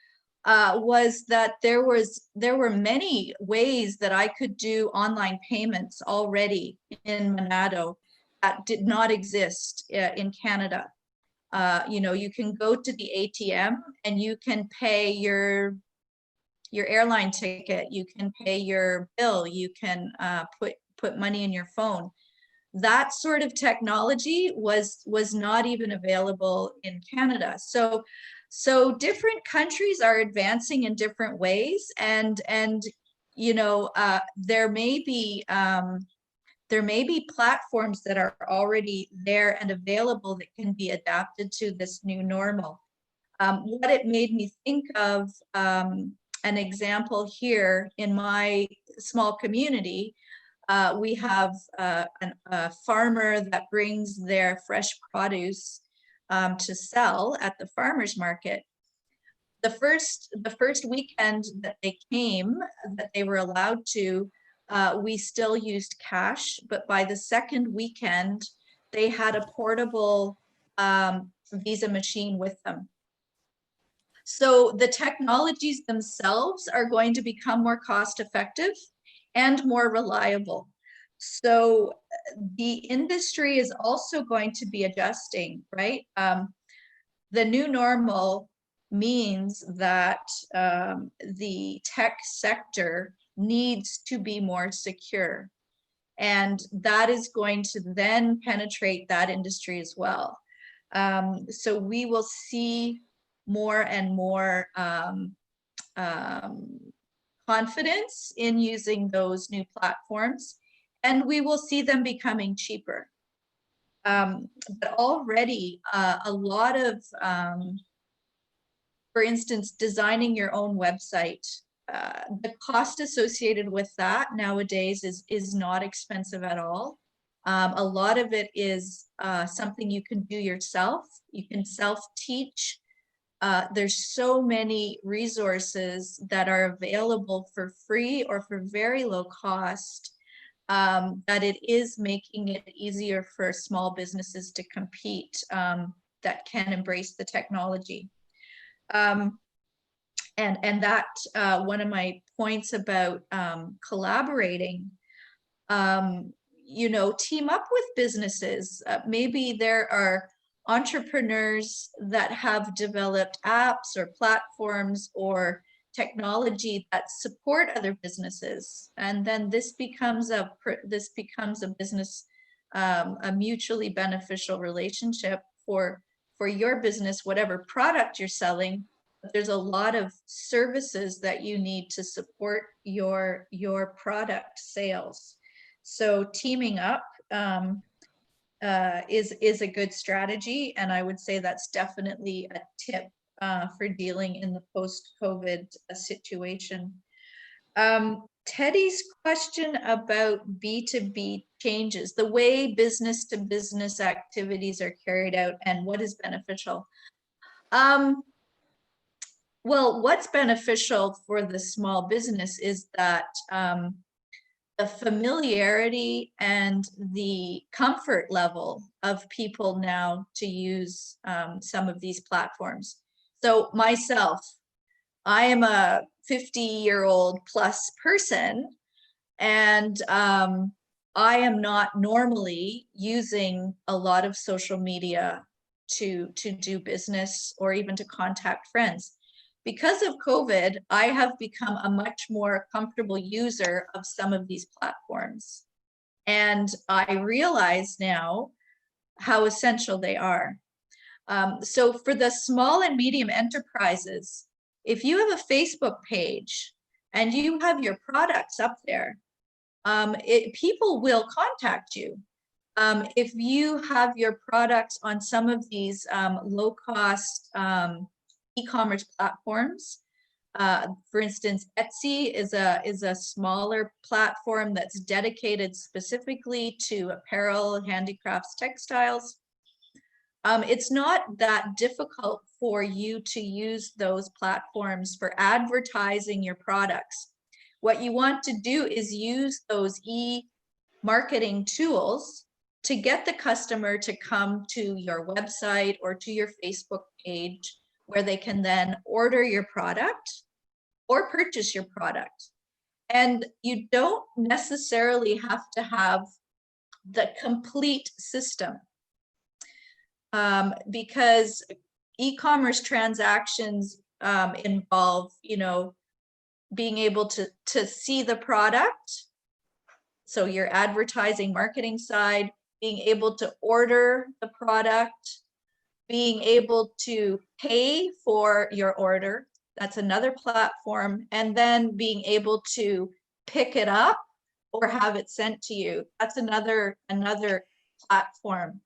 was that there were many ways that I could do online payments already in Manado that did not exist in Canada. You know, you can go to the ATM and you can pay your airline ticket, you can pay your bill, you can put money in your phone. That sort of technology was not even available in Canada. So different countries are advancing in different ways, and you know, there may be platforms that are already there and available that can be adapted to this new normal. What it made me think of, an example here in my small community, we have a farmer that brings their fresh produce to sell at the farmer's market. The first weekend that they came, that they were allowed to, we still used cash, but by the second weekend, they had a portable Visa machine with them. So the technologies themselves are going to become more cost effective and more reliable. So the industry is also going to be adjusting, right? The new normal means that the tech sector needs to be more secure. And that is going to then penetrate that industry as well. So we will see more and more confidence in using those new platforms, and we will see them becoming cheaper. But already a lot of, for instance, designing your own website, the cost associated with that nowadays is not expensive at all. A lot of it is something you can do yourself. You can self-teach. There's so many resources that are available for free or for very low cost, that it is making it easier for small businesses to compete that can embrace the technology. And that one of my points about collaborating, you know, team up with businesses. Maybe there are entrepreneurs that have developed apps or platforms or technology that support other businesses, and then this becomes a business, a mutually beneficial relationship for your business, whatever product you're selling. But there's a lot of services that you need to support your product sales. So teaming up is a good strategy, and I would say that's definitely a tip for dealing in the post-COVID situation. Teddy's question about B2B changes, the way business-to-business activities are carried out and what is beneficial. Well, what's beneficial for the small business is that the familiarity and the comfort level of people now to use some of these platforms. So myself, I am a 50-year-old plus person, and I am not normally using a lot of social media to do business or even to contact friends. Because of COVID, I have become a much more comfortable user of some of these platforms. And I realize now how essential they are. So for the small and medium enterprises, if you have a Facebook page and you have your products up there, people will contact you. If you have your products on some of these low-cost e-commerce platforms, for instance, Etsy is a smaller platform that's dedicated specifically to apparel, handicrafts, textiles. It's not that difficult for you to use those platforms for advertising your products. What you want to do is use those e-marketing tools to get the customer to come to your website or to your Facebook page, where they can then order your product or purchase your product. And you don't necessarily have to have the complete system, because e-commerce transactions involve, being able to see the product. So your advertising marketing side, being able to order the product, being able to pay for your order, that's another platform, and then being able to pick it up or have it sent to you, that's another platform.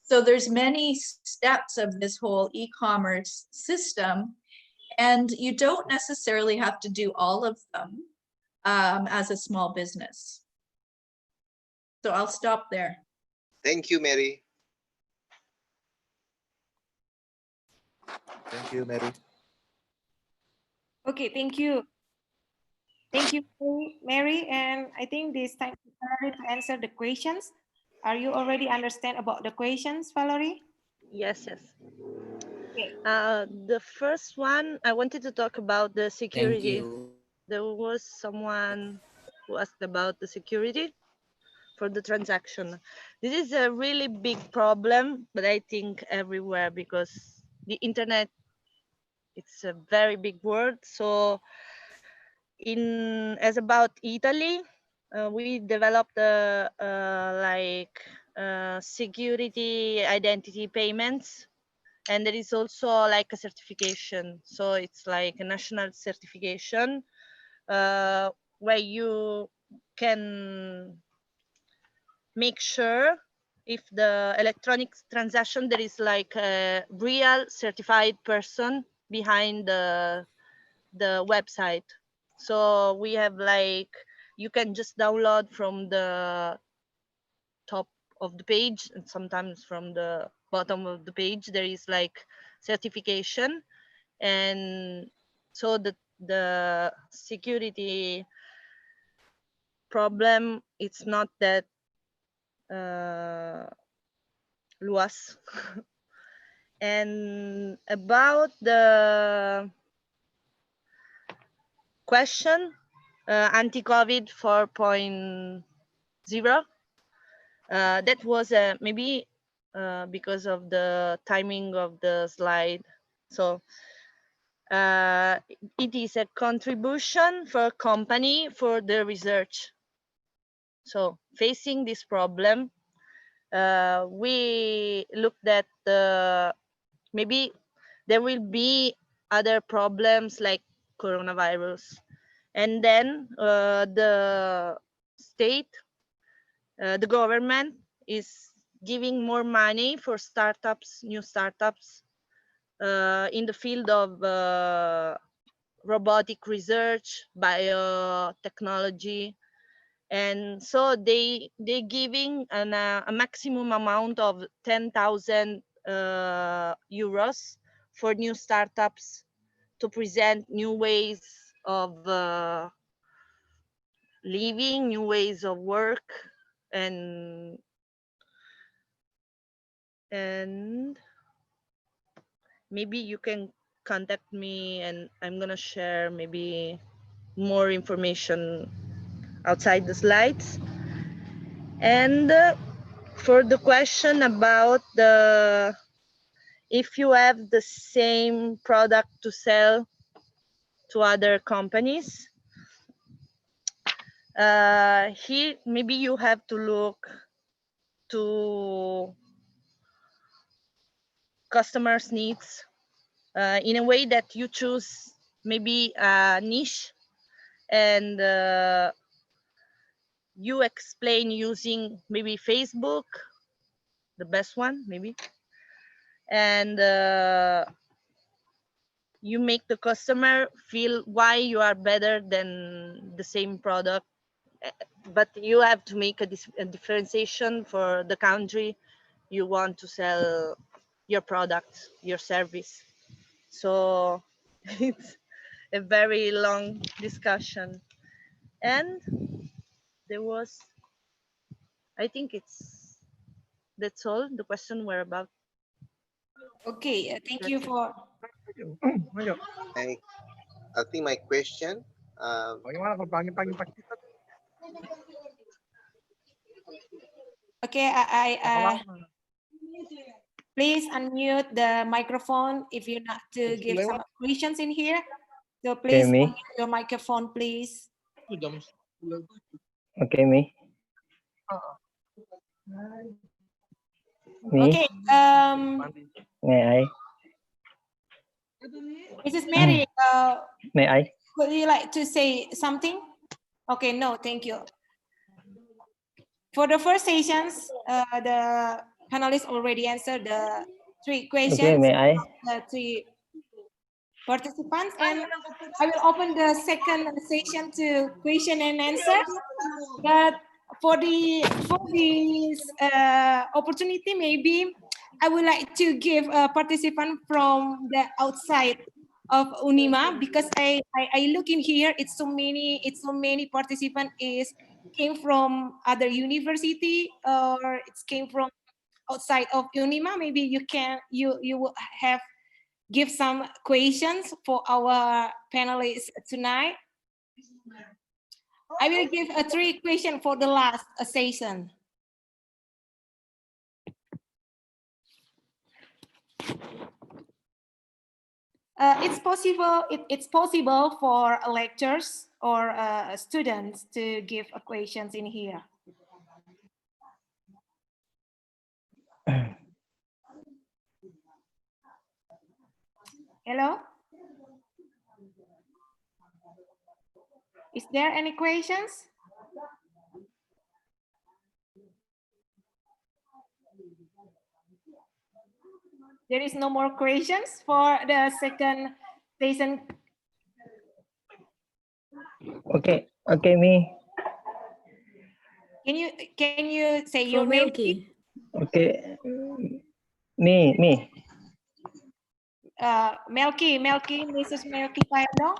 So there's many steps of this whole e-commerce system, and you don't necessarily have to do all of them as a small business. So I'll stop there. Thank you, Mary. Thank you, Mary. Okay, thank you. Thank you, Mary. And I think this time to answer the questions. Are you already understand about the questions, Valerie? Yes, yes. Okay. The first one, I wanted to talk about the security. Thank you. There was someone who asked about the security for the transaction. This is a really big problem, but I think everywhere, because the internet, it's a very big word. So as about Italy, we developed security identity payments, and there is also like a certification. So it's like a national certification where you can make sure if the electronic transaction, there is like a real certified person behind the website. So we have like, you can just download from the top of the page, and sometimes from the bottom of the page, there is like certification. And so the security problem, it's not that luas. And about the question, anti-COVID 4.0, that was maybe because of the timing of the slide. So it is a contribution for company for the research. So facing this problem, we looked at maybe there will be other problems like coronavirus. And then the state, the government is giving more money for startups, new startups in the field of robotic research, biotechnology. And so they're giving a maximum amount of 10,000 euros for new startups to present new ways of living, new ways of work, and maybe you can contact me, and I'm gonna share maybe more information outside the slides. And for the question about if you have the same product to sell to other companies, here maybe you have to look to customers' needs in a way that you choose maybe a niche and you explain using maybe Facebook, the best one maybe, and you make the customer feel why you are better than the same product, but you have to make a differentiation for the country you want to sell your product, your service. So it's a very long discussion. And there was, I think that's all the question were about. Okay, thank you for. I think my question. Okay, I please unmute the microphone if you not to give some questions in here. So please me. unmute your microphone, please. Okay, me. Me. Okay, May I? Mrs. Mary, May I? would you like to say something? Okay, no, thank you. For the first sessions, the panelists already answered the 3 questions. Okay, may I? The 3 participants, and I will open the second session to question and answers. But for this opportunity, maybe I would like to give a participant from the outside of Unima, because I look in here, it's so many participants came from other university, or it came from outside of Unima. Maybe you will have give some questions for our panelists tonight. I will give a 3 question for the last session. It's possible for lecturers or students to give questions in here. Hello? Is there any questions? There is no more questions for the second session. Okay, okay, me. Can you say your From name? Milky. Okay, me. Melky, Mrs. Melky Payano.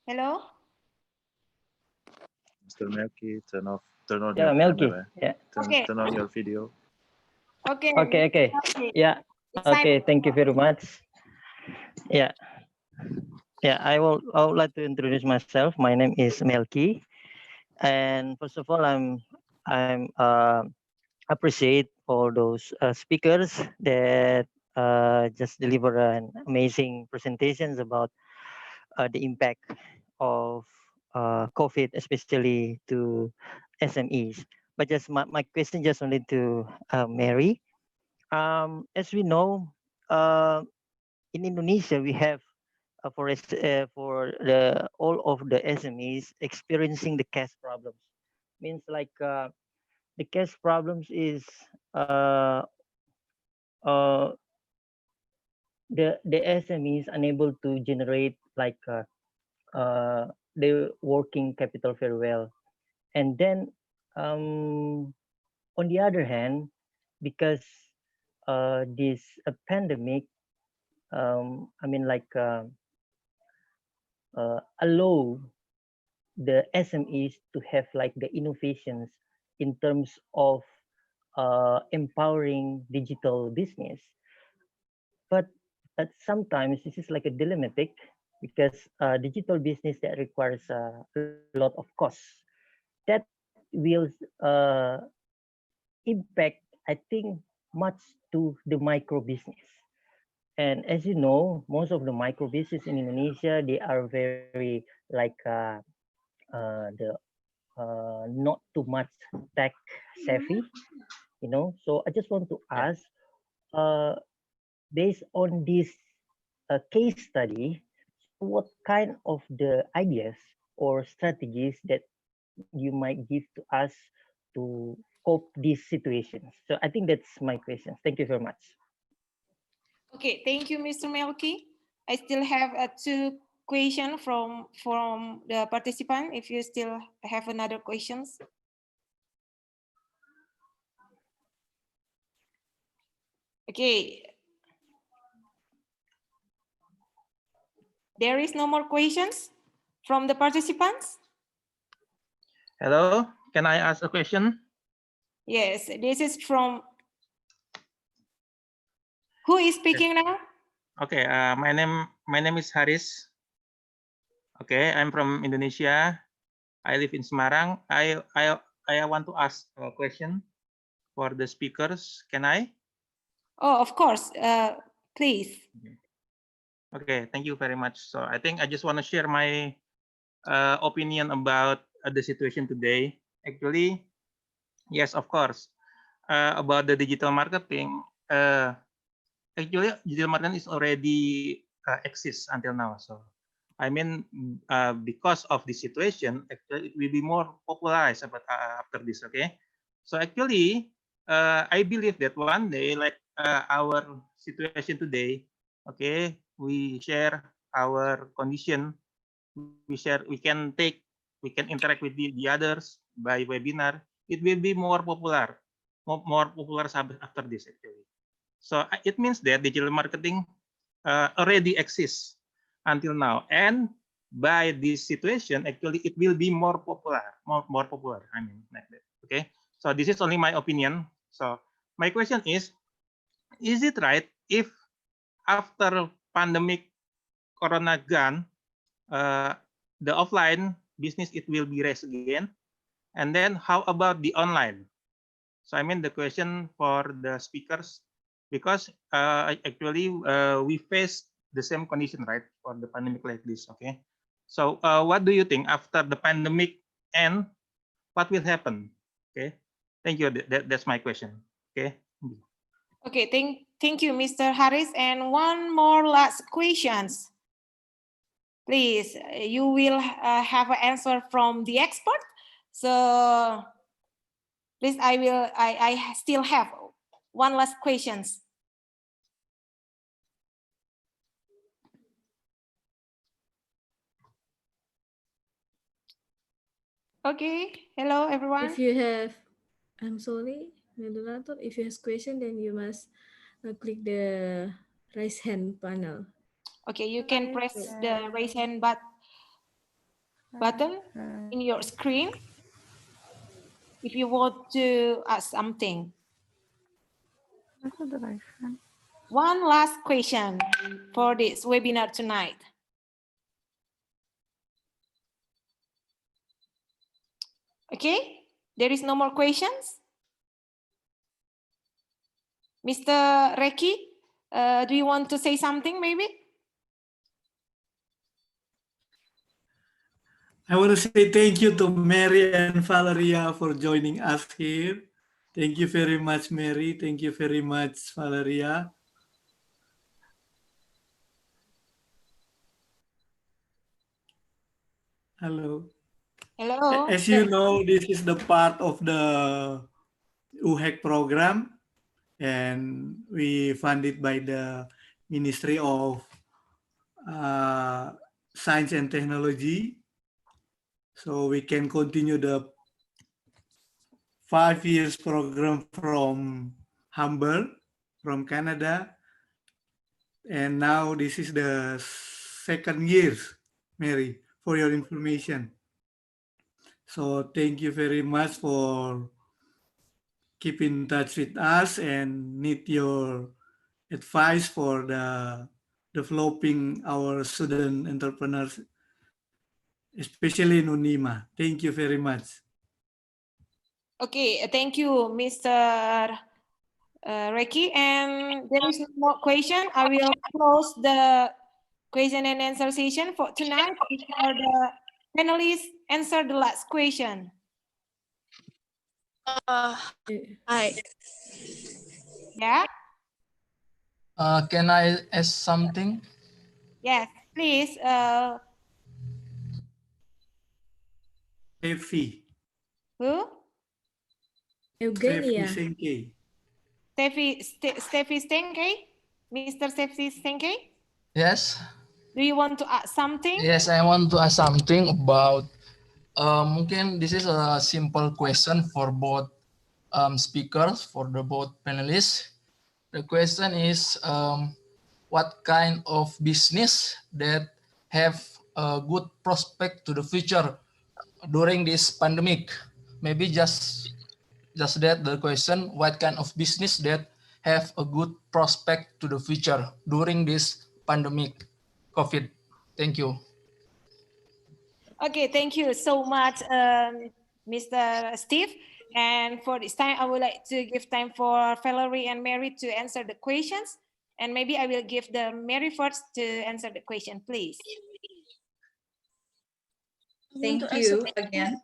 Hello? Mr. Melky, turn on Yeah, your Melky. camera. Yeah. Okay. Turn on your video. Okay. Okay. Yeah. Okay. Thank you very much. Yeah. Yeah. I would like to introduce myself. My name is Melky, and first of all, I'm appreciate all those speakers that just deliver an amazing presentations about the impact of COVID, especially to SMEs. But just my question just only to Mary. As we know, in Indonesia, we have for the all of the SMEs experiencing the cash problems. Means like the cash problems is uh, uh, the SMEs unable to generate like the working capital very well, and then on the other hand, because this pandemic, I mean like allow the SMEs to have like the innovations in terms of empowering digital business. But sometimes this is like a dilemmatic, because digital business that requires a lot of costs that will impact, I think, much to the micro business. And as you know, most of the micro business in Indonesia, they are very like the not too much tech savvy, you know. So I just want to ask, based on this case study, what kind of the ideas or strategies that you might give to us to cope these situations? So I think that's my questions. Thank you very much. Okay, thank you, Mr. Melky. I still have two questions from the participant. If you still have another questions. Okay. There is no more questions from the participants? Hello, can I ask a question? Yes, this is from, who is speaking now? Okay, my name is Haris. Okay, I'm from Indonesia. I live in Semarang. I want to ask a question for the speakers. Can I? Oh, of course. Please. Okay, thank you very much. So I think I just want to share my opinion about the situation today. Actually, yes, of course. About the digital marketing, actually digital marketing is already exists until now. So I mean, because of the situation, actually it will be more popularized about after this. Okay, so actually, I believe that one day, like our situation today, okay, we share our condition, we can interact with the others by webinar. It will be more popular, more popular after this actually. So it means that digital marketing already exists until now, and by this situation, actually, it will be more popular, more popular. I mean, like that. Okay. So this is only my opinion. So my question is it right if after pandemic Corona gone, the offline business it will be raised again, and then how about the online? So I mean the question for the speakers, because actually we face the same condition, right, for the pandemic like this. Okay, so what do you think after the pandemic end? What will happen? Okay, thank you. That's my question. Okay. Okay, thank you, Mr. Haris. And one more last questions. Please, you will have an answer from the expert. So please, I still have one last questions. Okay, hello everyone. If you have, I'm sorry, moderator, if you have question, then you must click the raise hand panel. Okay, you can press the raise hand button in your screen if you want to ask something. One last question for this webinar tonight. Okay, there is no more questions. Mr. Reki, do you want to say something maybe? I want to say thank you to Mary and Valeria for joining us here. Thank you very much, Mary. Thank you very much, Valeria. Hello. Hello. As you know, this is the part of the Uhec program, and we funded by the Ministry of Science and Technology. So we can continue the 5 years program from Humber, from Canada. And now this is the second year, Mary, for your information. So thank you very much for keeping in touch with us and need your advice for the developing our student entrepreneurs, especially in Unima. Thank you very much. Okay, thank you, Mr. Reki. And there is no more question. I will close the question and answer session for tonight before the panelists answer the last question. Hi. Yeah. Can I ask something? Yes. Please. Steffi. Who? Steffi Eugenia. Senke. Steffi Stenke? Mr. Steffi Stenke? Yes. Do you want to ask something? Yes, I want to ask something about. Mungkin this is a simple question for both speakers, for the both panelists. The question is, what kind of business that have a good prospect to the future during this pandemic? Maybe just that the question, what kind of business that have a good prospect to the future during this pandemic COVID? Thank you. Okay, thank you so much, Mr. Steve. And for this time, I would like to give time for Valerie and Mary to answer the questions. And maybe I will give the Mary first to answer the question, please. Thank you again.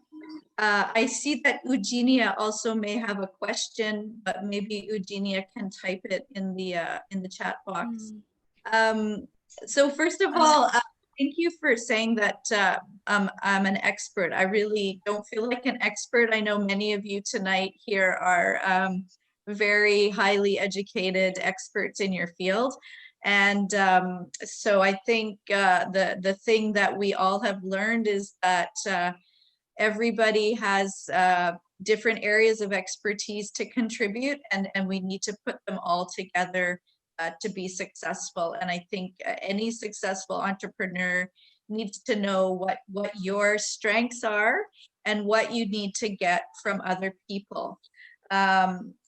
I see that Eugenia also may have a question, but maybe Eugenia can type it in the chat box. So first of all, thank you for saying that I'm an expert. I really don't feel like an expert. I know many of you tonight here are very highly educated experts in your field. And so I think the thing that we all have learned is that everybody has different areas of expertise to contribute, and we need to put them all together to be successful. And I think any successful entrepreneur needs to know what your strengths are and what you need to get from other people.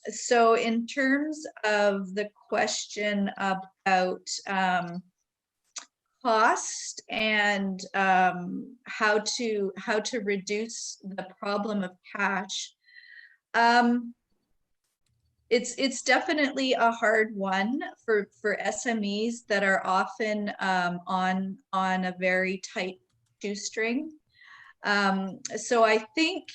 So in terms of the question about cost and how to reduce the problem of cash, it's definitely a hard one for SMEs that are often on a very tight shoestring. So I think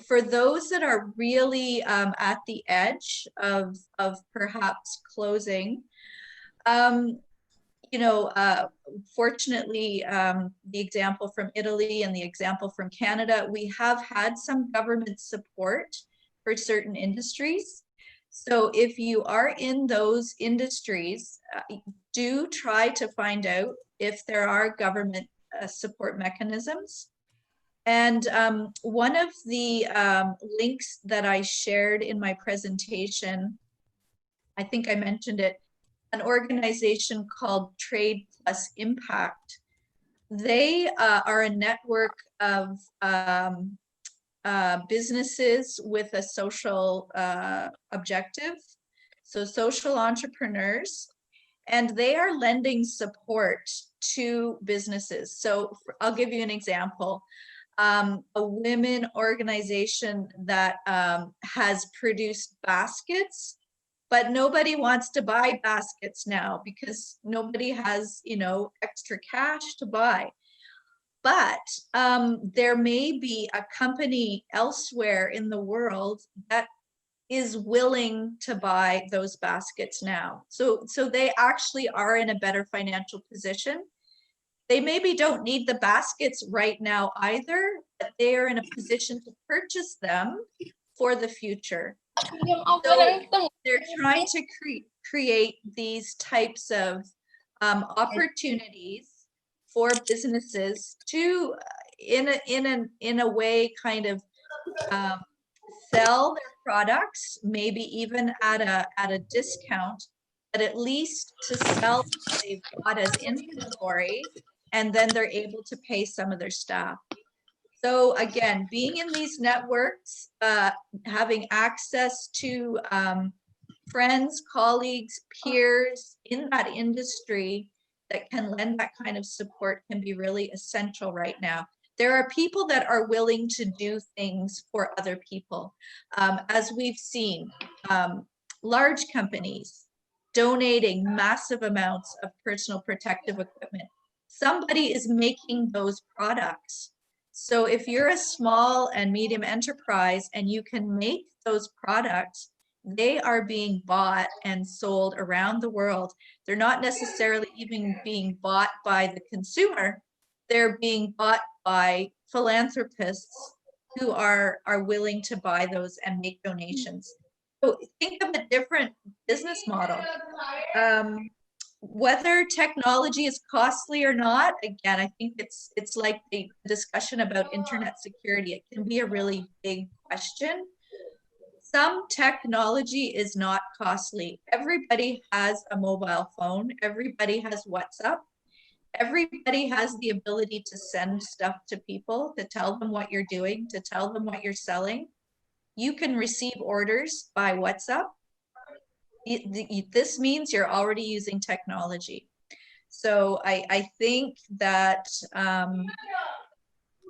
for those that are really at the edge of perhaps closing, you know, fortunately, the example from Italy and the example from Canada, we have had some government support for certain industries. So if you are in those industries, do try to find out if there are government support mechanisms. And one of the links that I shared in my presentation, I think I mentioned it, an organization called Trade Plus Impact. They are a network of businesses with a social objective, so social entrepreneurs, and they are lending support to businesses. So I'll give you an example. A women organization that has produced baskets, but nobody wants to buy baskets now because nobody has, you know, extra cash to buy. But there may be a company elsewhere in the world that is willing to buy those baskets now. So they actually are in a better financial position. They maybe don't need the baskets right now either, but they are in a position to purchase them for the future. So they're trying to create these types of opportunities for businesses to, in a way, kind of sell their products, maybe even at a discount, but at least to sell what they've bought as inventory, and then they're able to pay some of their staff. So again, being in these networks, having access to friends, colleagues, peers in that industry that can lend that kind of support can be really essential right now. There are people that are willing to do things for other people. As we've seen, large companies donating massive amounts of personal protective equipment. Somebody is making those products. So if you're a small and medium enterprise and you can make those products, they are being bought and sold around the world. They're not necessarily even being bought by the consumer. They're being bought by philanthropists who are willing to buy those and make donations. So think of a different business model. Whether technology is costly or not, again, I think it's like the discussion about internet security. It can be a really big question. Some technology is not costly. Everybody has a mobile phone. Everybody has WhatsApp. Everybody has the ability to send stuff to people, to tell them what you're doing, to tell them what you're selling. You can receive orders by WhatsApp. This means you're already using technology. So I think that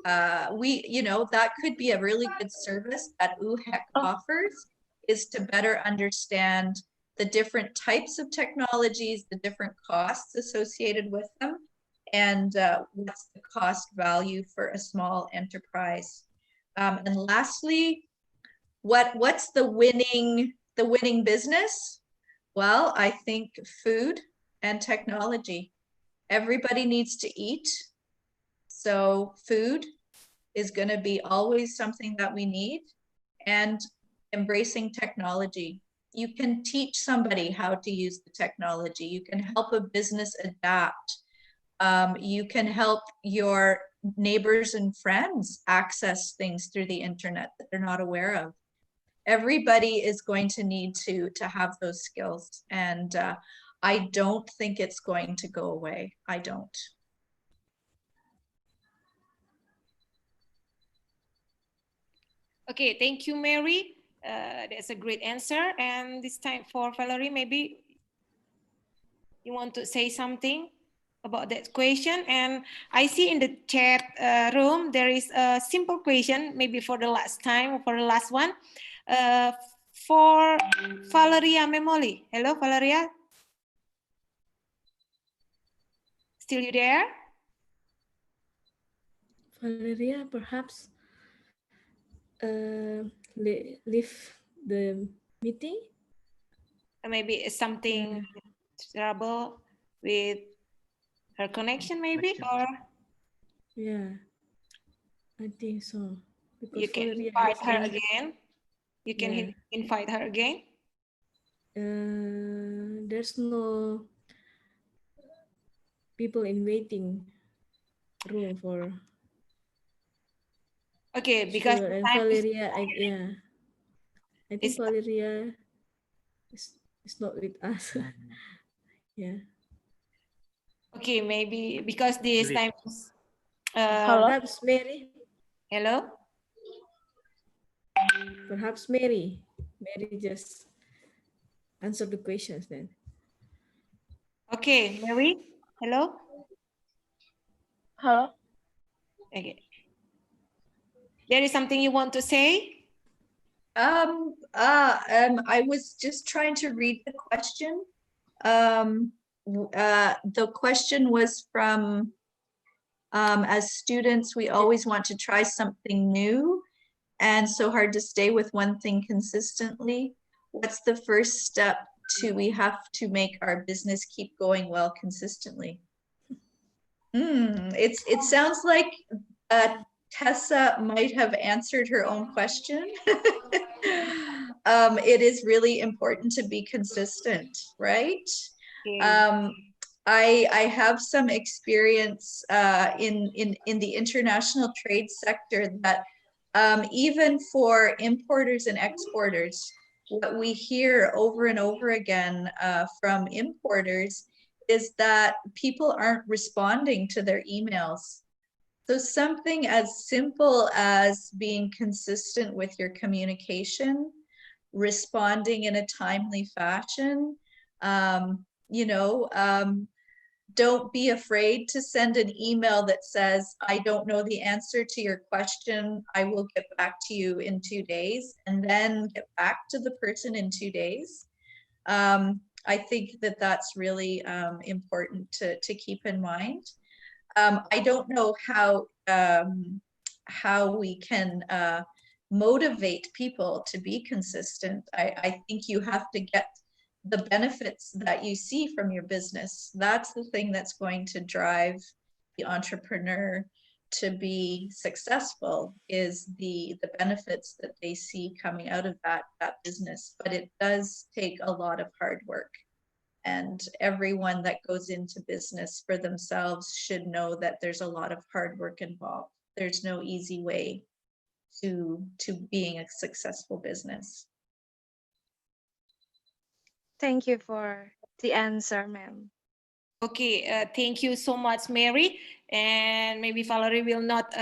that could be a really good service that Uhec offers, is to better understand the different types of technologies, the different costs associated with them, and what's the cost value for a small enterprise. And lastly, what's the winning business? Well, I think food and technology. Everybody needs to eat. So food is going to be always something that we need, and embracing technology. You can teach somebody how to use the technology. You can help a business adapt. You can help your neighbors and friends access things through the internet that they're not aware of. Everybody is going to need to have those skills, and I don't think it's going to go away. I don't. Okay, thank you, Mary. That's a great answer. And this time for Valerie, maybe you want to say something about that question. And I see in the chat room, there is a simple question, maybe for the last time, for the last one, for Valeria Memoli. Hello, Valeria. Still you there? Valeria, perhaps leave the meeting. Maybe it's something trouble with her connection, maybe, or yeah, I think so. Because you can Valeria invite is her on- again. You can Yeah. invite her again. There's no people in waiting room for. Okay, because Sure, and Valeria, I think Valeria is not with us. Yeah. okay, maybe because this time. Perhaps Mary. Hello. Perhaps Mary. Mary just answer the questions then. Okay, Mary. Hello. Hello. Okay. There is something you want to say? I was just trying to read the question. The question was from, as students, we always want to try something new, and so hard to stay with one thing consistently. What's the first step we have to make our business keep going well consistently? It sounds like Tessa might have answered her own question. It is really important to be consistent, right? I have some experience in the international trade sector that even for importers and exporters, what we hear over and over again from importers is that people aren't responding to their emails. So something as simple as being consistent with your communication, responding in a timely fashion, don't be afraid to send an email that says, I don't know the answer to your question. I will get back to you in 2 days, and then get back to the person in 2 days. I think that that's really important to keep in mind. I don't know how how we can motivate people to be consistent. I think you have to get the benefits that you see from your business. That's the thing that's going to drive the entrepreneur to be successful, is the benefits that they see coming out of that business. But it does take a lot of hard work. And everyone that goes into business for themselves should know that there's a lot of hard work involved. There's no easy way to being a successful business. Thank you for the answer, ma'am. Okay, thank you so much, Mary. And maybe Valerie will not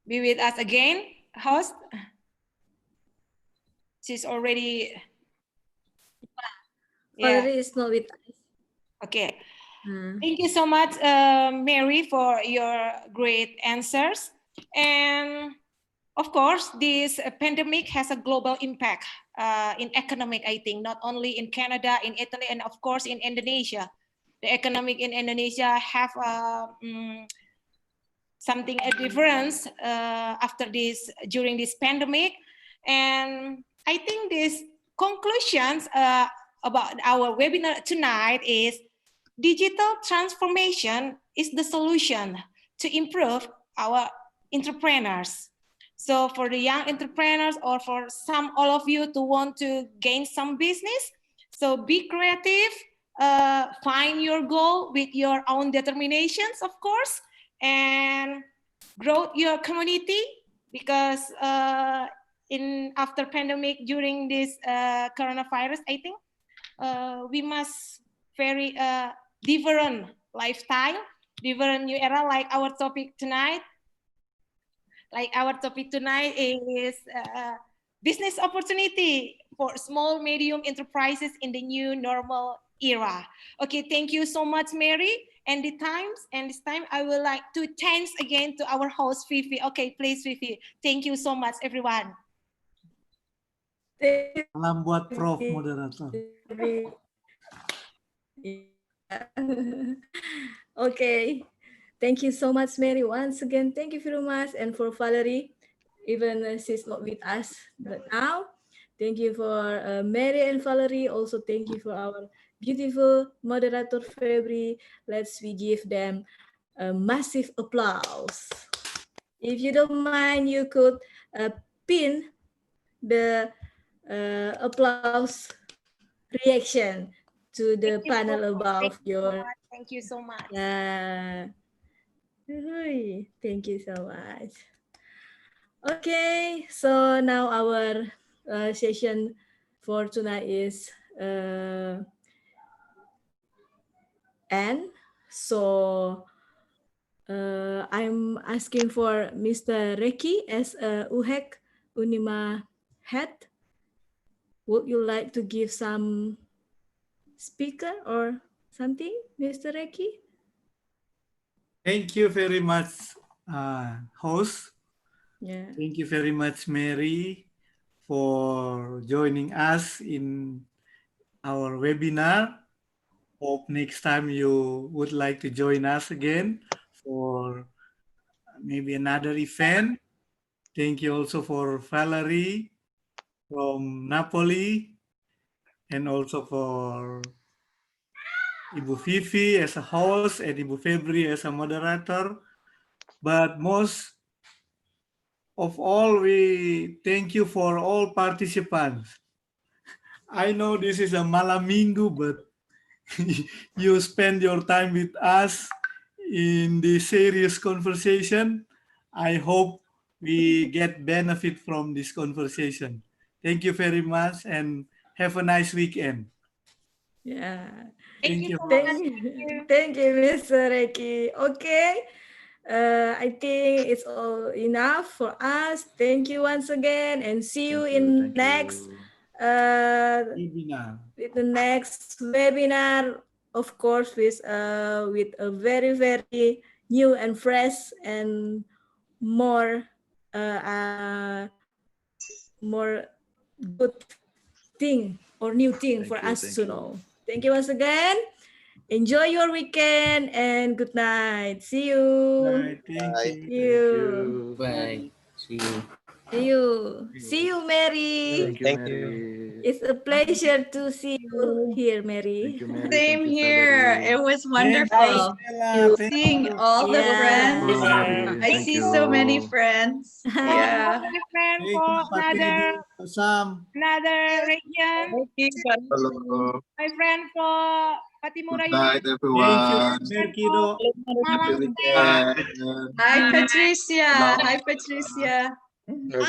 be with us again, host. She's already. Valerie is not with us. Okay. Thank you so much, Mary, for your great answers. And of course, this pandemic has a global impact in economic, I think, not only in Canada, in Italy, and of course in Indonesia. The economic in Indonesia have something a difference during this pandemic. And I think these conclusions about our webinar tonight is digital transformation is the solution to improve our entrepreneurs. So for the young entrepreneurs, or for all of you to want to gain some business, so be creative, find your goal with your own determinations, of course, and grow your community, because after pandemic, during this coronavirus, I think we must very different lifestyle, different new era, like our topic tonight. Like our topic tonight is business opportunity for small, medium enterprises in the new normal era. Okay, thank you so much, Mary. And this time I would like to thanks again to our host, Vivi. Okay, please, Vivi. Thank you so much, everyone. Salam buat Prof. Moderator. Okay. Thank you so much, Mary. Once again, thank you very much. And for Valerie, even she's not with us but now. Thank you for Mary and Valerie. Also, thank you for our beautiful moderator, Feibry. We give them a massive applause. If you don't mind, you could pin the applause reaction to the panel above your. Thank you so much. Thank you so much. Okay, so now our session for tonight is end. So I'm asking for Mr. Reki as a Uhec Unima head. Would you like to give some speaker or something, Mr. Reki? Thank you very much, host. Yeah. Thank you very much, Mary, for joining us in our webinar. Hope next time you would like to join us again for maybe another event. Thank you also for Valerie from Napoli, and also for Ibu Vivi as a host and Ibu Feibry as a moderator. But most of all, we thank you for all participants. I know this is a malam minggu, but you spend your time with us in this serious conversation. I hope we get benefit from this conversation. Thank you very much and have a nice weekend. Yeah. Thank you. Thank you, Mr. Reki. Okay. I think it's all enough for us. Thank you once again, and see you in next webinar. With the next webinar, of course, with a very, very new and fresh and more more good thing or new thing for us to know. Thank you once again. Enjoy your weekend and good night. See you. Right, thank Bye. you. See you. Bye. See you. See you. See you, Mary. Thank you, Thank Mary. It's a pleasure to see you here, Mary. Thank you, Mary. Same Thank you, here. Valerie. It was Thank you, wonderful Stella. Thank seeing you. all the Yeah. friends. Oh, Mary. I Thank see you. so many friends. Yeah. My friend Thank for you, Pak Teddy, Pak Sam. another region. Hello. My friend for Patimura Good night, Union. Thank you, everyone. Merkido. Happy Malang weekend. Hi, Patricia. Selamat. Hi, Patricia.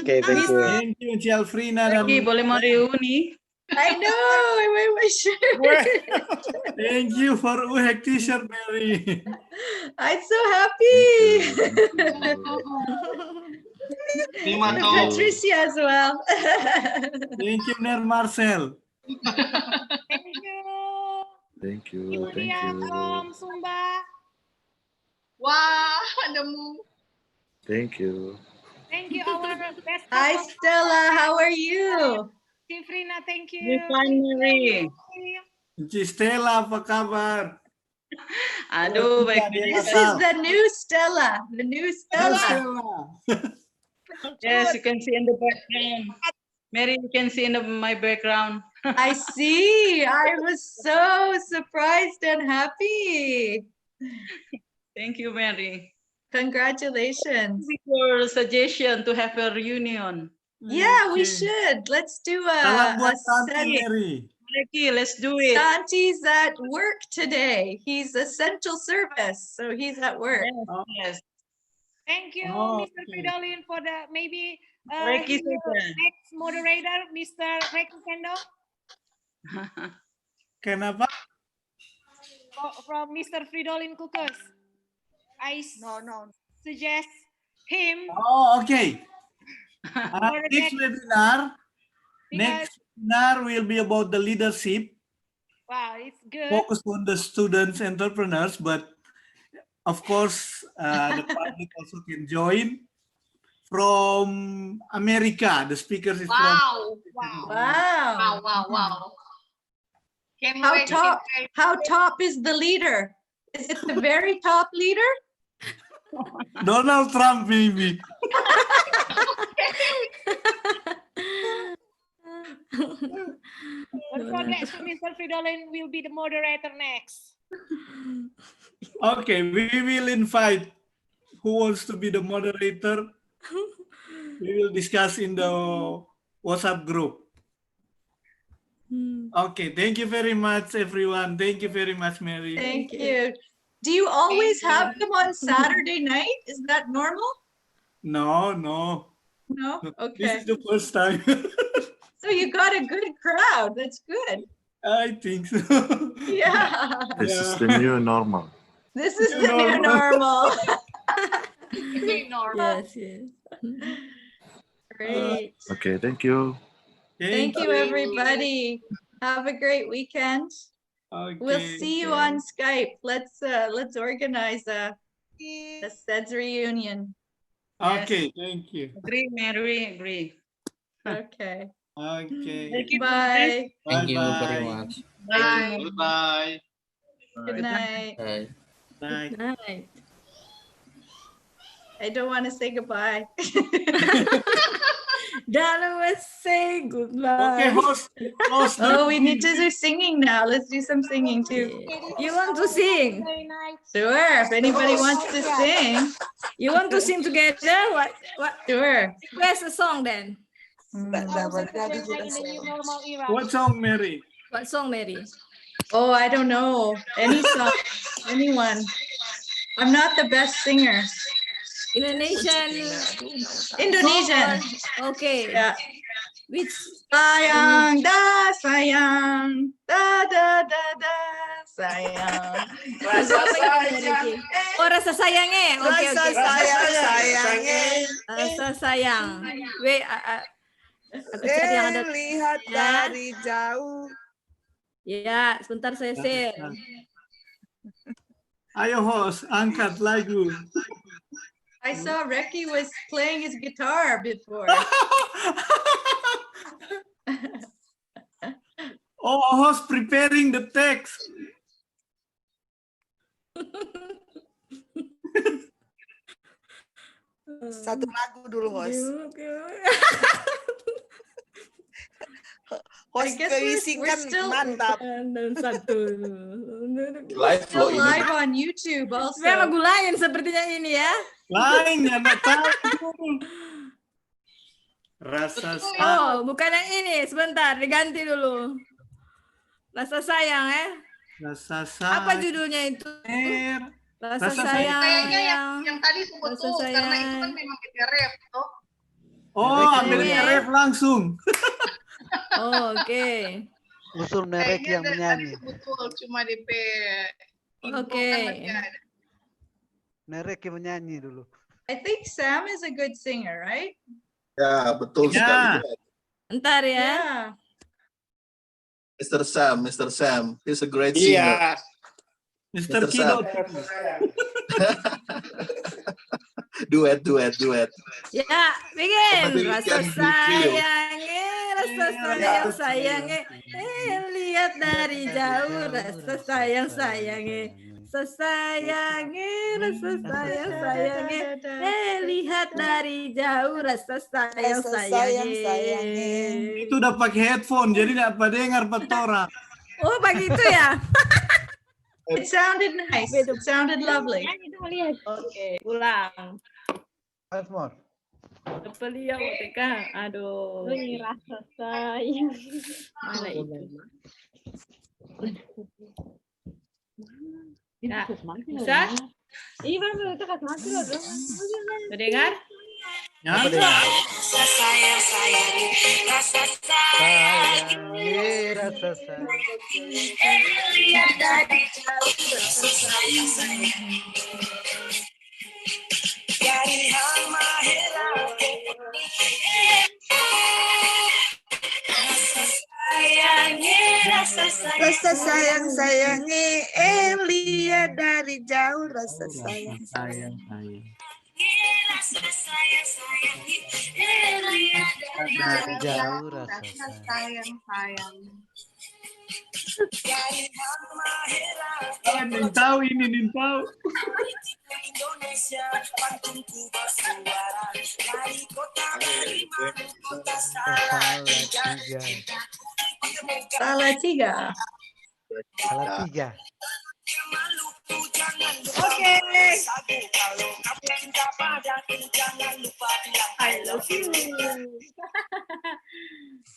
Okay, thank you. Thank you, Ci Alfrina dan boleh mau reuni? I know. I wear my shirt. thank you for Uhec t-shirt, Mary. I'm so happy. Terima And kasih. Patricia as well. Thank you, Ner Marcel. Thank you. Thank you. Ibu Thank Dia you. from Sumba. Wah, nemu. Thank you. Thank you, our best Hi, couple. Stella. How are you? Cifrina, thank you. Ci Stella, apa kabar? Aduh, Kita dia This asal. is the new Stella. The new Stella. Stella. Yes, you can see in the background. Mary, you can see in my background. I see. I was so surprised and happy. Thank you, Mary. Congratulations. With your suggestion to have a reunion. Yeah, we Okay. should. Let's do Salam a buat Santi, set. Mary. Okay, let's do it. Santi's at work today. He's essential service, so he's at work. Yes. Thank you, Oh, Mr. okay. Fridolin, for the maybe Reiki your saja. next moderator, Mr. Reiki Senduk, Kenapa? from Mr. Fridolin Kukus. I suggest him Oh, okay. for the Next next, webinar, because next webinar will be about the leadership, wow, it's good. focus on the students, entrepreneurs, but of course, the public also can join. From America, the speakers is from Wow. How top is the leader? Is it the very top leader? Donald Trump, maybe. Don't forget, Mr. Fridolin will be the moderator next. Okay, we will invite who wants to be the moderator. We will discuss in the WhatsApp group. Okay, thank you very much, everyone. Thank you very much, Mary. Thank you. Do you always have them on Saturday night? Is that normal? No. No? This Okay. is the first time. So you got a good crowd. That's good. I think so. Yeah. This is the new normal. This is the new normal. Yes, yes. Great. Okay, thank you. Thank you, everybody. Have a great weekend. We'll Okay. see you on Skype. Let's organize a SEDS reunion. Okay, thank you. Agree, Mary, agree. Okay. Okay. Thank you. Bye. Thank you very Bye-bye. much. Bye. Goodbye. Good night. Bye. Bye. Good night. I don't want to say goodbye. Dana was say goodbye. Okay, host. Oh, we need to do singing now. Let's do some singing too. You want to sing? Sure. If anybody wants to sing. You want to sing together? What? Sure. Request a song then. What song, Mary? What song, Mary? Oh, I don't know. Any song. Anyone. I'm not the best singer. Indonesian. Indonesian. Okay. Yeah. Which? Sayang, sayang, da sayang. Rasa sayang. Oh, rasa sayangnya. Oke, oke. Rasa sayang. Wait, aku cari yang ada. Lihat dari jauh. Ya, sebentar saya share. Ayo host, angkat lagu. I saw Reki was playing his guitar before. Oh, host preparing the text. Satu lagu dulu, host. I Host guess Kewising we're kan still mantap. Dan satu. Live still loh ini. live on YouTube Sebenarnya lagu also. lain sepertinya ini ya. Lain ya, nggak tahu. Rasa Oh, bukan yang ini. Sebentar, diganti dulu. Rasa sayang ya. rasa Apa sayang. judulnya itu? Rasa Rasa sayang. Kayaknya yang tadi sebut Rasa tuh karena itu kan sayang. memang kita ref tuh. Oh, ambilnya ref langsung. Oh, oke. Usul Nerek Kayaknya yang tadi menyanyi. betul cuma DP info Oke. kan masih ada. Nerek yang menyanyi dulu. I think Sam is a good singer, right? Ya, betul sekali. Ntar ya. Yeah. Mr. Sam. He's a great Iya. singer. Mr. Mr. Kidot. Duet. Ya, bikin. Maybe we Rasa can be trio. sayangnya. Lihat dari jauh. Rasa sayangnya. Rasa sayangnya. Lihat dari jauh. Rasa sayangnya. Itu udah pakai headphone, jadi nggak pada dengar petora. Oh, begitu ya? It sounded nice. It sounded lovely. Oke, ulang. Once more. Beliau TK. Aduh. Rasa sayang. Mana itu? Nah, bisa? Iya, benar itu kasih mati loh. Mendengar? Ya. Rasa sayang. Lihat dari jauh. Rasa sayang. Dari Halmahera. Rasa sayangnya, lihat dari jauh rasa sayang. Dari jauh rasa sayang. Nintau ini, Nintau. Indonesia, pantungku bersuara dari kota Beriman, kota Salatiga. Oke. I love you.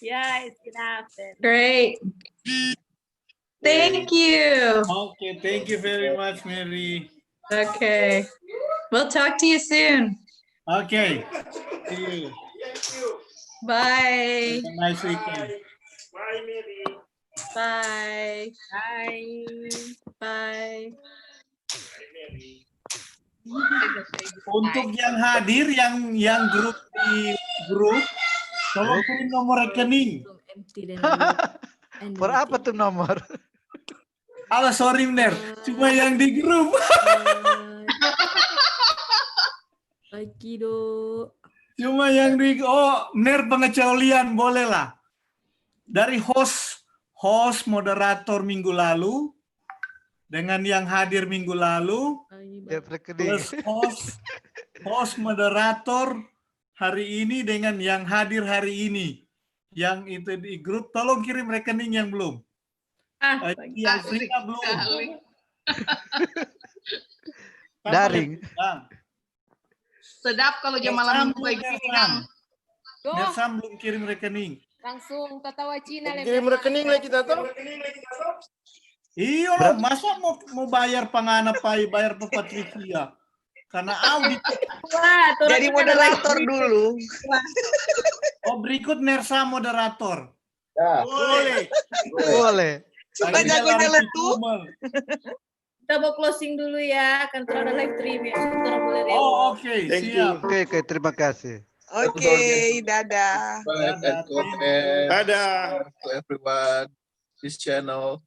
Yeah, it's enough then. Great. Thank you. Okay, thank you very much, Mary. Okay. We'll talk to you soon. Okay. See you. Bye. Have a nice weekend. Bye, Mary. Bye. Bye. Bye. Untuk yang hadir, yang grup di grup, tolong kirim nomor rekening. Per apa tuh nomor? Alah, sorry, Ner. Cuma yang di grup. Cuma yang di... Oh, Ner pengecualian, boleh lah. Dari host moderator minggu lalu, dengan yang hadir minggu lalu, plus host moderator hari ini dengan yang hadir hari ini. Yang itu di grup, tolong kirim rekening yang belum. Yang Frida belum. Daring. Sedap kalau jam malam minggu kayak gini kan. Nersam belum kirim rekening. Langsung tatawa Cina. Kirim rekening lagi tato. Iya, masa mau bayar pangana bayar pe Patricia. Karena audit. Jadi moderator dulu. Oh, berikut Nersa moderator. Ya. Boleh. Suka jagonya letu. Kita mau closing dulu ya, kan terus ada live stream ya. Oh, oke. Siap. Oke, terima kasih. Oke, dadah. Dadah. To everyone, this channel.